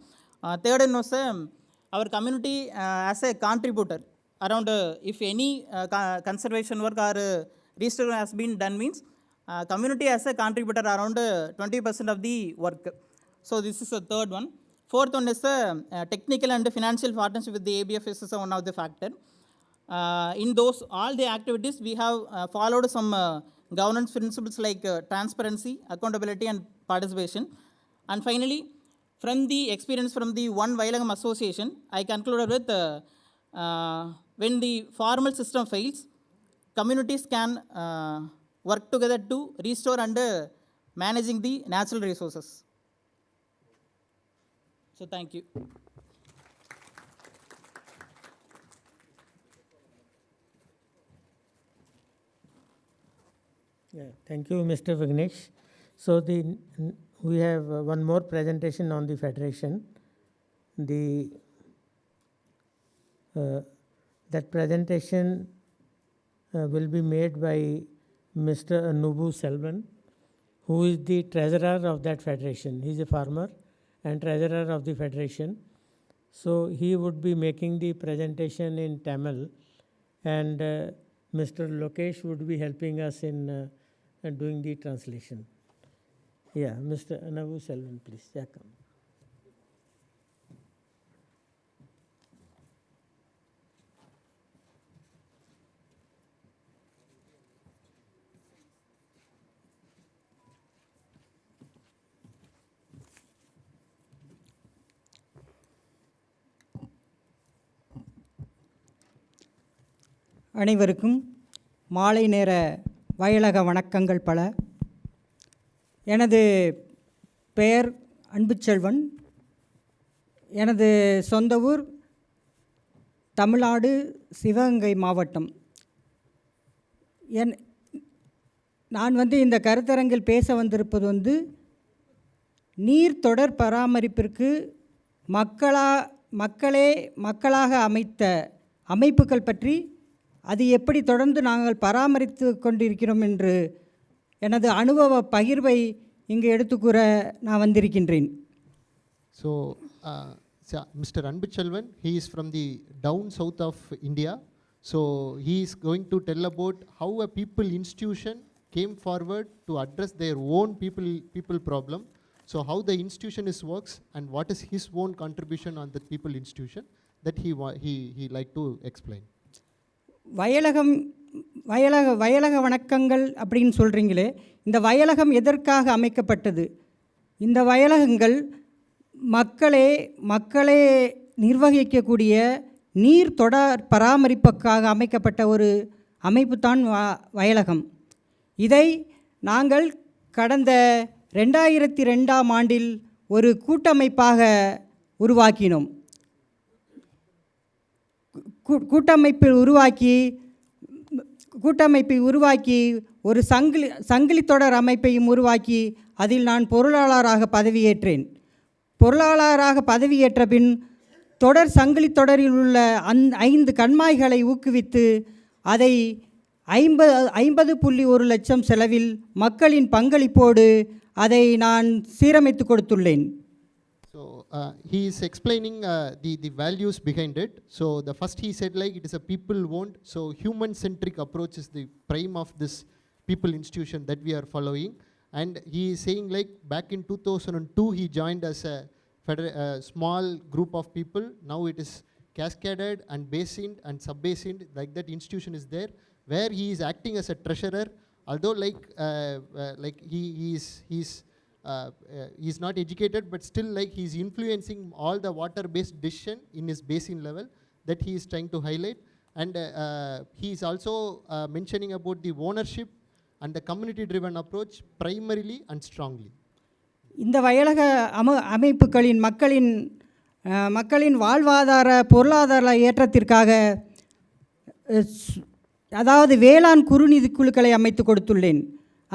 Third one was our community as a contributor around if any conservation work or restoration has been done means community as a contributor around 20% of the work. So this is the third one. Fourth one is technical and financial partnership with the ABF is one of the factor. In those all the activities we have followed some governance principles like transparency, accountability and participation. And finally, from the experience from the one Vayalagam Association, I concluded with when the formal system fails, communities can work together to restore and managing the natural resources. So thank you. Yeah, thank you, Mr. Vignesh. So we have one more presentation on the federation. That presentation will be made by Mr. N.Anbuselvan, who is the treasurer of that federation. He is a farmer and treasurer of the federation. So he would be making the presentation in Tamil, and Mr. Lokesh would be helping us in doing the translation. Yeah, Mr. N.Anbuselvan, please. Yeah, come. அனைவருக்கும் மாலை நேர வயலக வணக்கங்கள் பல. எனது பெயர் அன்புச்செல்வன். எனது சொந்த ஊர் தமிழ்நாடு சிவகங்கை மாவட்டம். நான் இந்த கருத்தரங்கில் பேச வந்திருப்பது நீர் தொடர் பராமரிப்பிற்கு மக்களாக அமைத்த அமைப்புகள் பற்றி, அது எப்படி தொடர்ந்து நாங்கள் பராமரித்து கொண்டிருக்கிறோம் என்று எனது அனுபவ பகிர்வை இங்கு எடுத்துக்கூற நான் வந்திருக்கின்றேன். So, Mr. Anbuselvan, he is from the down south of India. So, he is going to tell about how a people institution came forward to address their own people problem. So, how the institution works and what is his own contribution on the people institution that he like to explain. வயலக வணக்கங்கள் அப்படின்னு சொல்கிறீங்களே, இந்த வயலகம் எதற்காக அமைக்கப்பட்டது? இந்த வயலகங்கள் மக்களே நிர்வகிக்கக்கூடிய நீர் தொடர் பராமரிப்புக்காக அமைக்கப்பட்ட ஒரு அமைப்பு தான் வயலகம். இதை நாங்கள் கடந்த 2002ஆம் ஆண்டில் ஒரு கூட்டமைப்பாக உருவாக்கினோம். கூட்டமைப்பை உருவாக்கி ஒரு சங்கிலி தொடர் அமைப்பையும் உருவாக்கி அதில் நான் பொருளாளராக பதவியேற்றேன். பொருளாளராக பதவியேற்ற பின் தொடர் சங்கிலி தொடரில் உள்ள 5 கண்மாய்களை ஊக்குவித்து அதை 50.1 லட்சம் செலவில் மக்களின் பங்களிப்போடு அதை நான் சீரமைத்து கொடுத்துள்ளேன். So, he is explaining the values behind it. So, the first he said like it is a people-owned, so human-centric approach is the prime of this people institution that we are following. And he is saying like back in 2002 he joined as a small group of people. Now it is cascaded and basined and sub-basined, like that institution is there, where he is acting as a treasurer. Although he is not educated, but still he is influencing all the water-based decision in his basin level that he is trying to highlight. And he is also mentioning about the ownership and the community-driven approach primarily and strongly. இந்த வயலக அமைப்புகளின் மக்களின் வாழ்வாதார பொருளாதார ஏற்றத்திற்காக அதாவது வேளாண் குறுநிதி குழுக்களை அமைத்து கொடுத்துள்ளேன்.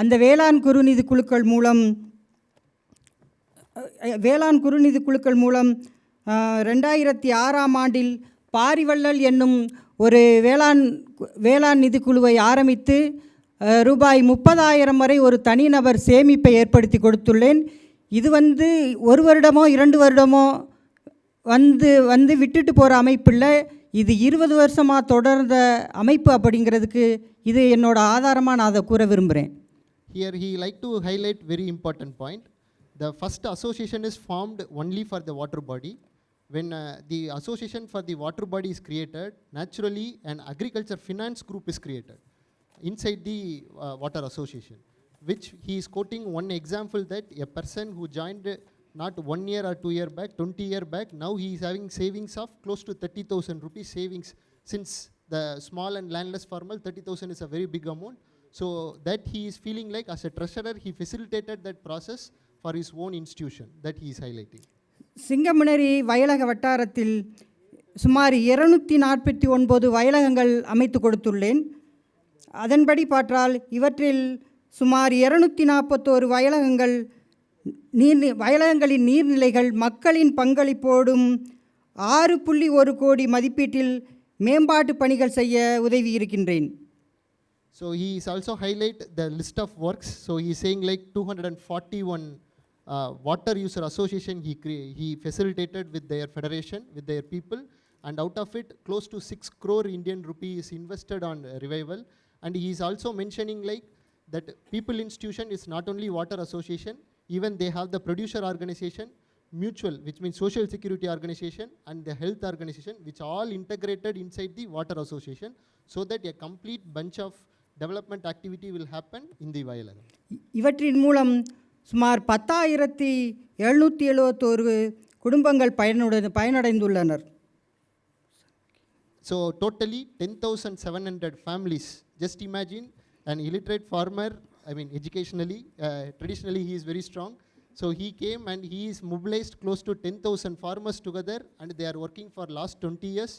அந்த வேளாண் குறுநிதி குழுக்கள் மூலம் 2006ஆம் ஆண்டில் பாரிவள்ளல் என்னும் ஒரு வேளாண் நிதிக்குழுவை ஆரம்பித்து ரூபாய் 30,000 வரை ஒரு தனிநபர் சேமிப்பை ஏற்படுத்தி கொடுத்துள்ளேன். இது 1 வருடமோ 2 வருடமோ வந்து விட்டுட்டு போகிற அமைப்பில்லை. இது 20 வருஷமாக தொடர்ந்த அமைப்பு. அப்படிங்கிறதுக்கு இது என்னோட ஆதாரமாக நான் அதை கூற விரும்புகிறேன். Here he like to highlight very important point. The first association is formed only for the water body. When the association for the water body is created, naturally an agriculture finance group is created inside the water association, which he is quoting one example that a person who joined not 1 year or 2 year back, 20 year back, now he is having savings of close to 30,000 rupees savings. Since the small and landless farmer, 30,000 is a very big amount. So that he is feeling like as a treasurer, he facilitated that process for his own institution that he is highlighting. சிங்கமுனரி வயலக வட்டாரத்தில் சுமார் 249 வயலகங்கள் அமைத்து கொடுத்துள்ளேன். அதன்படி பார்த்தால் இவற்றில் சுமார் 241 வயலகங்களின் நீர்நிலைகள் மக்களின் பங்களிப்போடும் 6.1 கோடி மதிப்பீட்டில் மேம்பாட்டு பணிகள் செய்ய உதவி இருக்கின்றேன். So he is also highlight the list of works. So he is saying like 241 water user association he facilitated with their federation, with their people, and out of it close to 6 crore Indian rupee is invested on revival. And he is also mentioning like that people institution is not only water association, even they have the producer organization, mutual, which means social security organization, and the health organization, which all integrated inside the water association, so that a complete bunch of development activity will happen in the Vayalagam. இவற்றின் மூலம் சுமார் 10,771 குடும்பங்கள் பயனடைந்துள்ளனர். So totally 10,700 families. Just imagine an illiterate farmer, I mean educationally, traditionally he is very strong. So he came and he is mobilized close to 10,000 farmers together, and they are working for last 20 years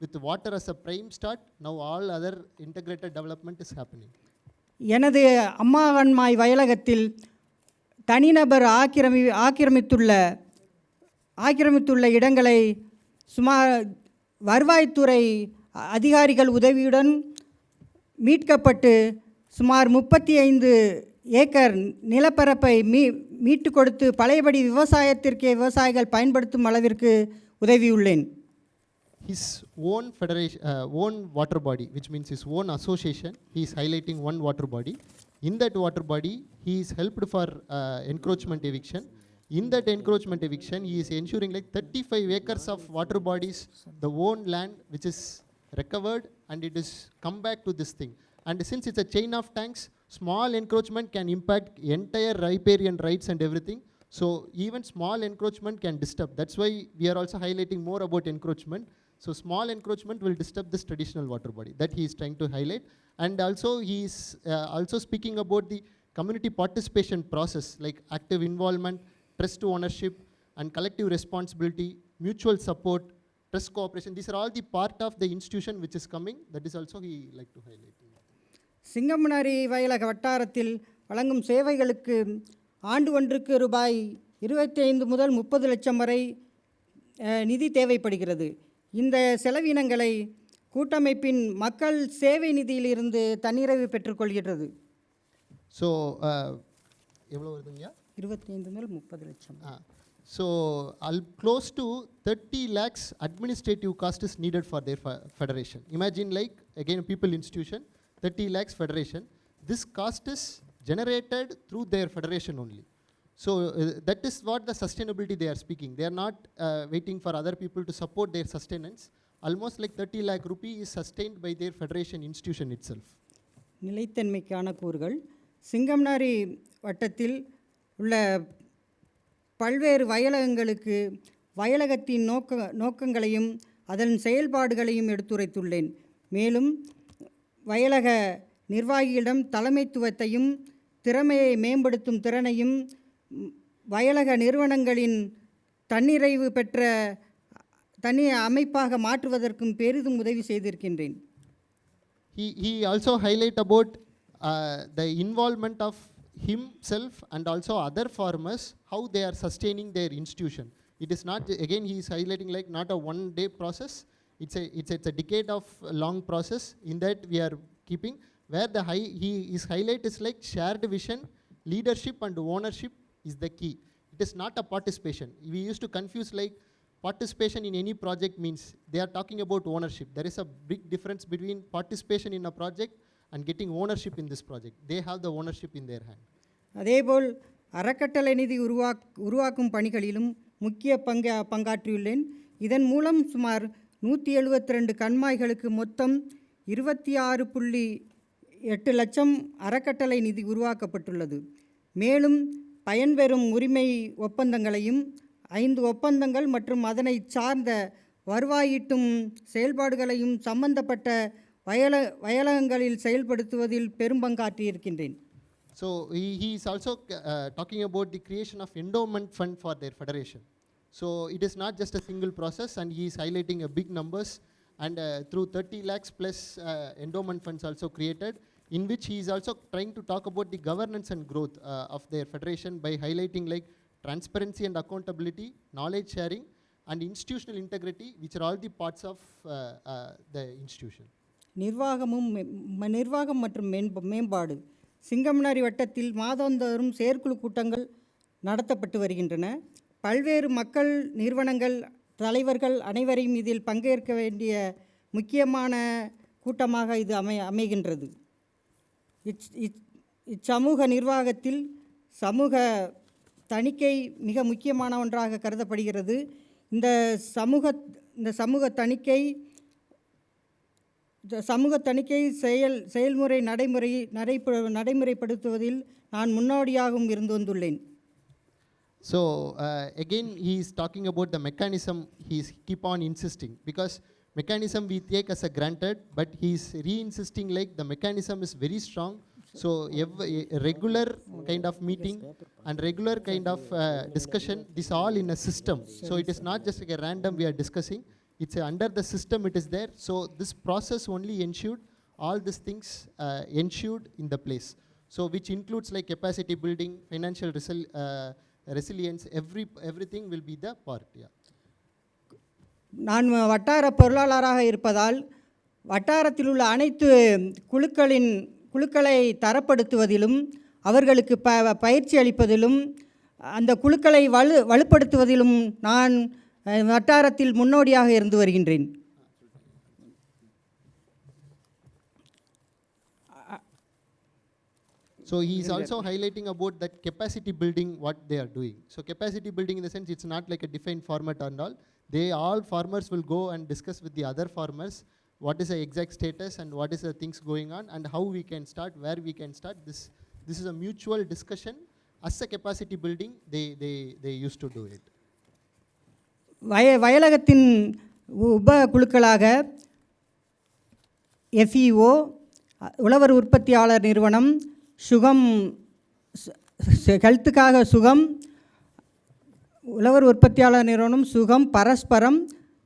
with water as a prime start. Now all other integrated development is happening. எனது அம்மாவன்மாய் வயலகத்தில் தனிநபர் ஆக்கிரமித்துள்ள இடங்களை சுமார் வருவாய்த்துறை அதிகாரிகள் உதவியுடன் மீட்கப்பட்டு சுமார் 35 ஏக்கர் நிலப்பரப்பை மீட்டு கொடுத்து பழையபடி விவசாயிகள் பயன்படுத்தும் அளவிற்கு உதவியுள்ளேன். His own federation, own water body, which means his own association, he is highlighting one water body. In that water body, he is helped for encroachment eviction. In that encroachment eviction, he is ensuring like 35 acres of water bodies, the own land which is recovered, and it is come back to this thing. And since it's a chain of tanks, small encroachment can impact entire riparian rights and everything. So even small encroachment can disturb. That's why we are also highlighting more about encroachment. So small encroachment will disturb this traditional water body that he is trying to highlight. And also he is also speaking about the community participation process, like active involvement, trust ownership, and collective responsibility, mutual support, trust cooperation. These are all the part of the institution which is coming. That is also he like to highlight. சிங்கம்புனாரி வயலக வட்டாரத்தில் வழங்கும் சேவைகளுக்கு ஆண்டு ஒன்றுக்கு ரூபாய் 25 முதல் 30 லட்சம் வரை நிதி தேவைப்படுகிறது. இந்த செலவினங்களை கூட்டமைப்பின் மக்கள் சேவை நிதியிலிருந்து தன்னிறைவு பெற்றுக்கொள்கிறது. ஸோ எவ்வளோ வருதுங்கய்யா? 25 முதல் 30 லட்சம். So close to 30 lakhs administrative cost is needed for their federation. Imagine like again people institution, 30 lakhs federation. This cost is generated through their federation only. So that is what the sustainability they are speaking. They are not waiting for other people to support their sustenance. Almost like 30 lakh rupee is sustained by their federation institution itself. நிலைத்தன்மைக்கான கூறுகள் சிங்கம்புனாரி வட்டத்தில் உள்ள பல்வேறு வயலகங்களுக்கு வயலகத்தின் நோக்கங்களையும் அதன் செயல்பாடுகளையும் எடுத்துரைத்துள்ளேன். மேலும் வயலக நிர்வாகிகளிடம் தலைமைத்துவத்தையும் திறமையை மேம்படுத்தும் திறனையும் வயலக நிறுவனங்களின் தன்னிறைவு பெற்ற தனி அமைப்பாக மாற்றுவதற்கும் பெரிதும் உதவி செய்திருக்கின்றேன். He also highlight about the involvement of himself and also other farmers, how they are sustaining their institution. It is not, again he is highlighting like not a one day process, it's a decade of long process. In that we are keeping where his highlight is like shared vision, leadership and ownership is the key. It is not a participation. We used to confuse like participation in any project means they are talking about ownership. There is a big difference between participation in a project and getting ownership in this project. They have the ownership in their hand. அதேபோல் அறக்கட்டளை நிதி உருவாக்கும் பணிகளிலும் முக்கிய பங்காற்றியுள்ளேன். இதன் மூலம் சுமார் 172 கண்மாய்களுக்கு மொத்தம் 26.8 லட்சம் அறக்கட்டளை நிதி உருவாக்கப்பட்டுள்ளது. மேலும் பயன்பெறும் உரிமை ஒப்பந்தங்களையும் 5 ஒப்பந்தங்கள் மற்றும் அதனை சார்ந்த வருவாயீட்டும் செயல்பாடுகளையும் சம்பந்தப்பட்ட வயலகங்களில் செயல்படுத்துவதில் பெரும்பங்காற்றியிருக்கின்றேன். So he is also talking about the creation of endowment fund for their federation. So it is not just a single process, and he is highlighting a big numbers, and through 30 lakhs plus endowment funds also created, in which he is also trying to talk about the governance and growth of their federation by highlighting like transparency and accountability, knowledge sharing and institutional integrity, which are all the parts of the institution. நிர்வாகம் மற்றும் மேம்பாடு சிங்கம்புனாரி வட்டத்தில் மாதந்தோறும் செயற்குழு கூட்டங்கள் நடத்தப்பட்டு வருகின்றன. பல்வேறு மக்கள், நிறுவனங்கள், தலைவர்கள் அனைவரையும் இதில் பங்கேற்க வேண்டிய முக்கியமான கூட்டமாக இது அமைகின்றது. இச்சமூக நிர்வாகத்தில் சமூக தணிக்கை மிக முக்கியமான ஒன்றாக கருதப்படுகிறது. இந்த சமூக தணிக்கை செயல்முறை நடைமுறைப்படுத்துவதில் நான் முன்னோடியாகவும் இருந்து வந்துள்ளேன். So again he is talking about the mechanism. He is keep on insisting, because mechanism we take as a granted, but he is re-insisting like the mechanism is very strong. So a regular kind of meeting and regular kind of discussion, this all in a system. So it is not just like a random we are discussing, it's under the system it is there. So this process only ensured all these things ensured in the place. So which includes like capacity building, financial resilience, everything will be the part. Yeah. நான் வட்டார பொருளாளராக இருப்பதால் வட்டாரத்தில் உள்ள அனைத்து குழுக்களை தரப்படுத்துவதிலும் அவர்களுக்கு பயிற்சி அளிப்பதிலும் அந்த குழுக்களை வலுப்படுத்துவதிலும் நான் வட்டாரத்தில் முன்னோடியாக இருந்து வருகின்றேன். So he is also highlighting about that capacity building, what they are doing. So capacity building in the sense it's not like a defined format and all. All farmers will go and discuss with the other farmers what is the exact status and what is the things going on and how we can start, where we can start. This is a mutual discussion. As a capacity building, they used to do it. வயலகத்தின் உப குழுக்களாக FEO, உழவர் உற்பத்தியாளர் நிறுவனம், சுகம் ஹெல்த்துக்காக சுகம், உழவர் உற்பத்தியாளர் நிறுவனம், சுகம், பரஸ்பரம்,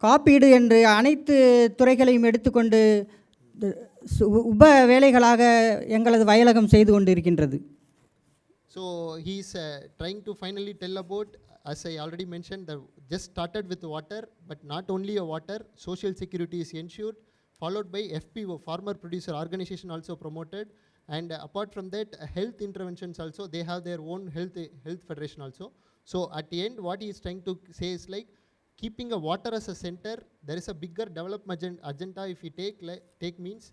காப்பீடு என்று அனைத்து துறைகளையும் எடுத்துக்கொண்டு உப வேலைகளாக எங்களது வயலகம் செய்து கொண்டிருக்கின்றது. So he is trying to finally tell about, as I already mentioned, just started with water, but not only a water, social security is ensured, followed by FPO, farmer producer organization also promoted, and apart from that, health interventions also, they have their own health federation also. So at the end, what he is trying to say is like, keeping a water as a center, there is a bigger development agenda if we take means,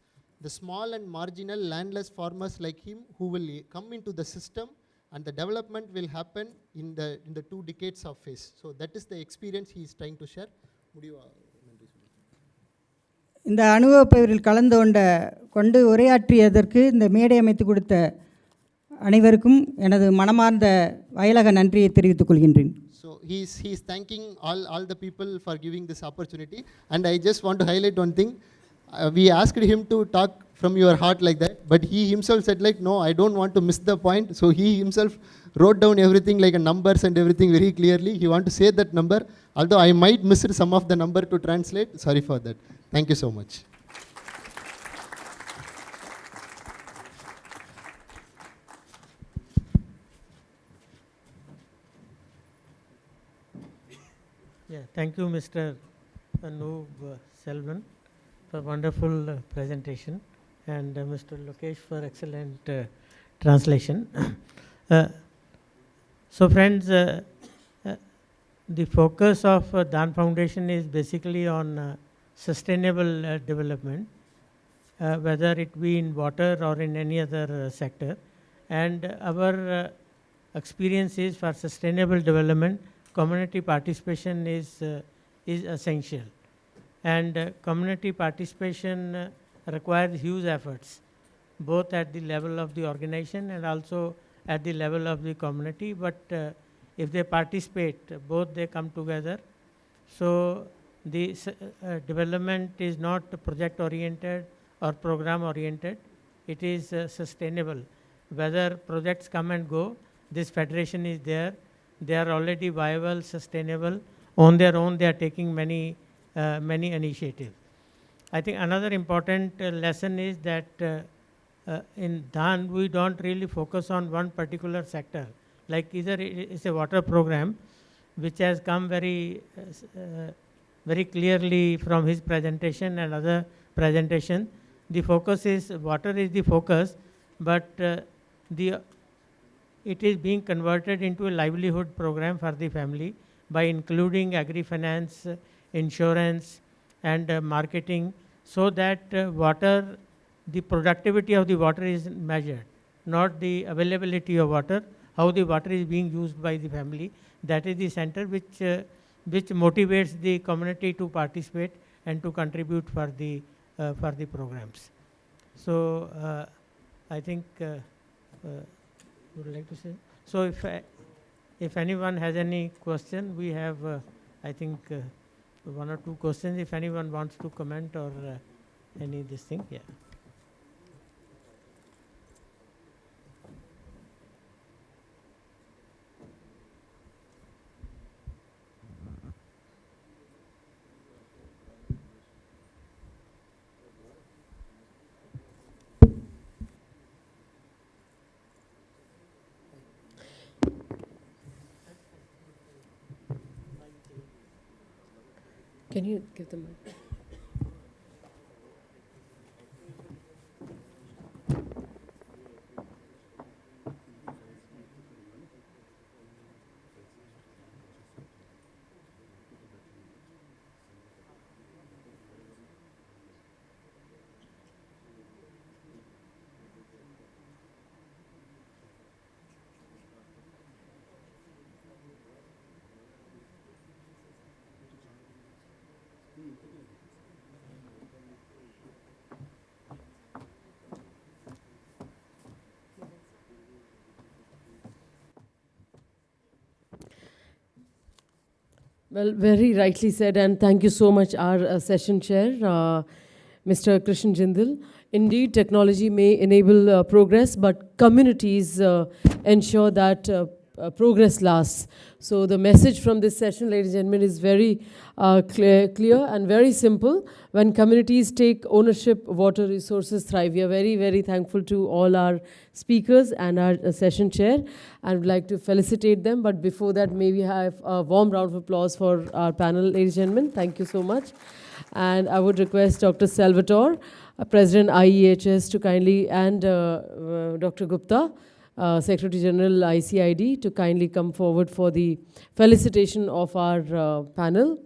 the small and marginal landless farmers like him who will come into the system, and the development will happen in the 2 decades of phase. So that is the experience he is trying to share. இந்த அனுபவப்பயிரில் கலந்து கொண்டு உரையாற்றியதற்கு இந்த மேடை அமைத்து கொடுத்த அனைவருக்கும் எனது மனமார்ந்த வயலக நன்றியை தெரிவித்துக் கொள்கின்றேன். So he is thanking all the people for giving this opportunity, and I just want to highlight one thing. We asked him to talk from your heart like that, but he himself said like, no, I don't want to miss the point. So he himself wrote down everything like numbers and everything very clearly. He want to say that number, although I might miss some of the number to translate. Sorry for that. Thank you so much. Yeah, thank you, Mr. N.Anbuselvan, for wonderful presentation, and Mr. Lokesh for excellent translation. So friends, the focus of DHAN Foundation is basically on sustainable development, whether it be in water or in any other sector, and our experience is for sustainable development, community participation is essential, and community participation requires huge efforts, both at the level of the organization and also at the level of the community. But if they participate, both they come together. So the development is not project oriented or program oriented, it is sustainable. Whether projects come and go, this federation is there, they are already viable, sustainable. On their own, they are taking many initiatives. I think another important lesson is that in DHAN, we don't really focus on one particular sector. Like either it's a water program, which has come very clearly from his presentation and other presentation. The focus is, water is the focus, but the it is being converted into a livelihood program for the family by including agri-finance, insurance and marketing, so that water, the productivity of the water is measured, not the availability of water, how the water is being used by the family. That is the center which motivates the community to participate and to contribute for the programs. So I think would like to say. So if anyone has any question, we have I think one or two questions. If anyone wants to comment or any this thing, yeah. Can you give them mic? Well, very rightly said, and thank you so much, our session chair, Mr. Krishan Jindal. Indeed, technology may enable progress, but communities ensure that progress lasts. So the message from this session, ladies and gentlemen, is very clear and very simple. When communities take ownership, water resources thrive. We are very, very thankful to all our speakers and our session chair. I would like to felicitate them. But before that, may we have a warm round of applause for our panel, ladies and gentlemen. Thank you so much. And I would request Dr. Salvatore, President IEHS, to kindly, and Dr. Gupta, Secretary General ICID, to kindly come forward for the felicitation of our panel.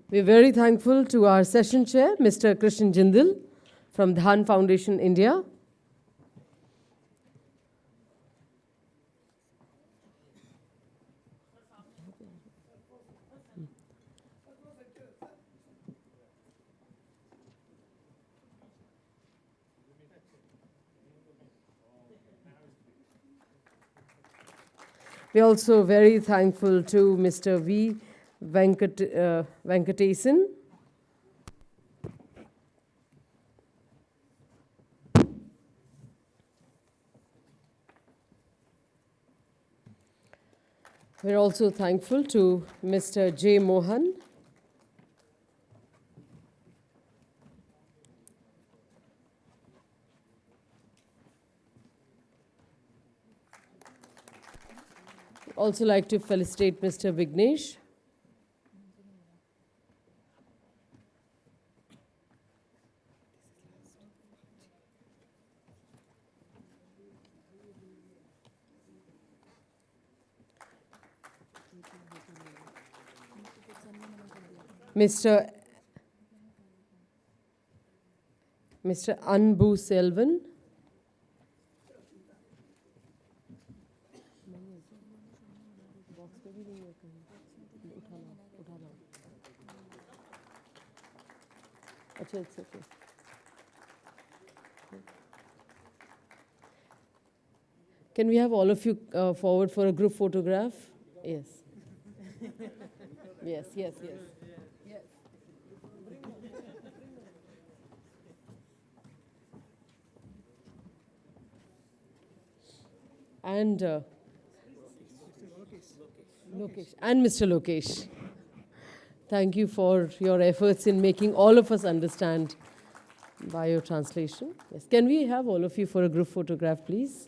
We're very thankful to our session chair, Mr. Krishan Jindal from DHAN Foundation, India. We're also very thankful to Mr. Venkatesan. We're also thankful to Mr. J. Mohan. Also like to felicitate Mr. Vignesh. Mr. N.Anbuselvan. It's okay. Can we have all of you forward for a group photograph? Yes. Yes, yes, yes. Yes. And Lokesh. And Mr. Lokesh. Thank you for your efforts in making all of us understand Bio translation. Yes. Can we have all of you for a group photograph, please?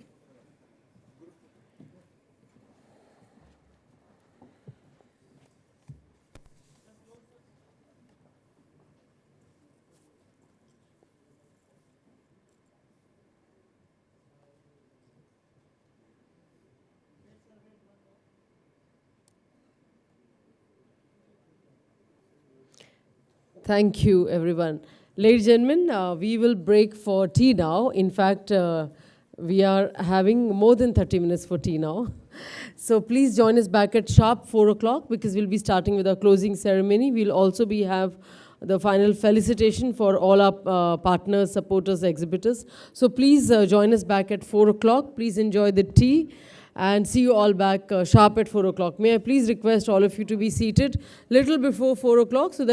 Thank you, everyone. Ladies and gentlemen, we will break for tea now. In fact, we are having more than 30 minutes for tea now. So please join us back at sharp 4 o'clock because we'll be starting with our closing ceremony. We'll also have the final felicitation for all our partners, supporters, exhibitors. So please join us back at 4 o'clock. Please enjoy the tea and see you all back sharp at 4 o'clock. May I please request all of you to be seated little before 4 o'clock so that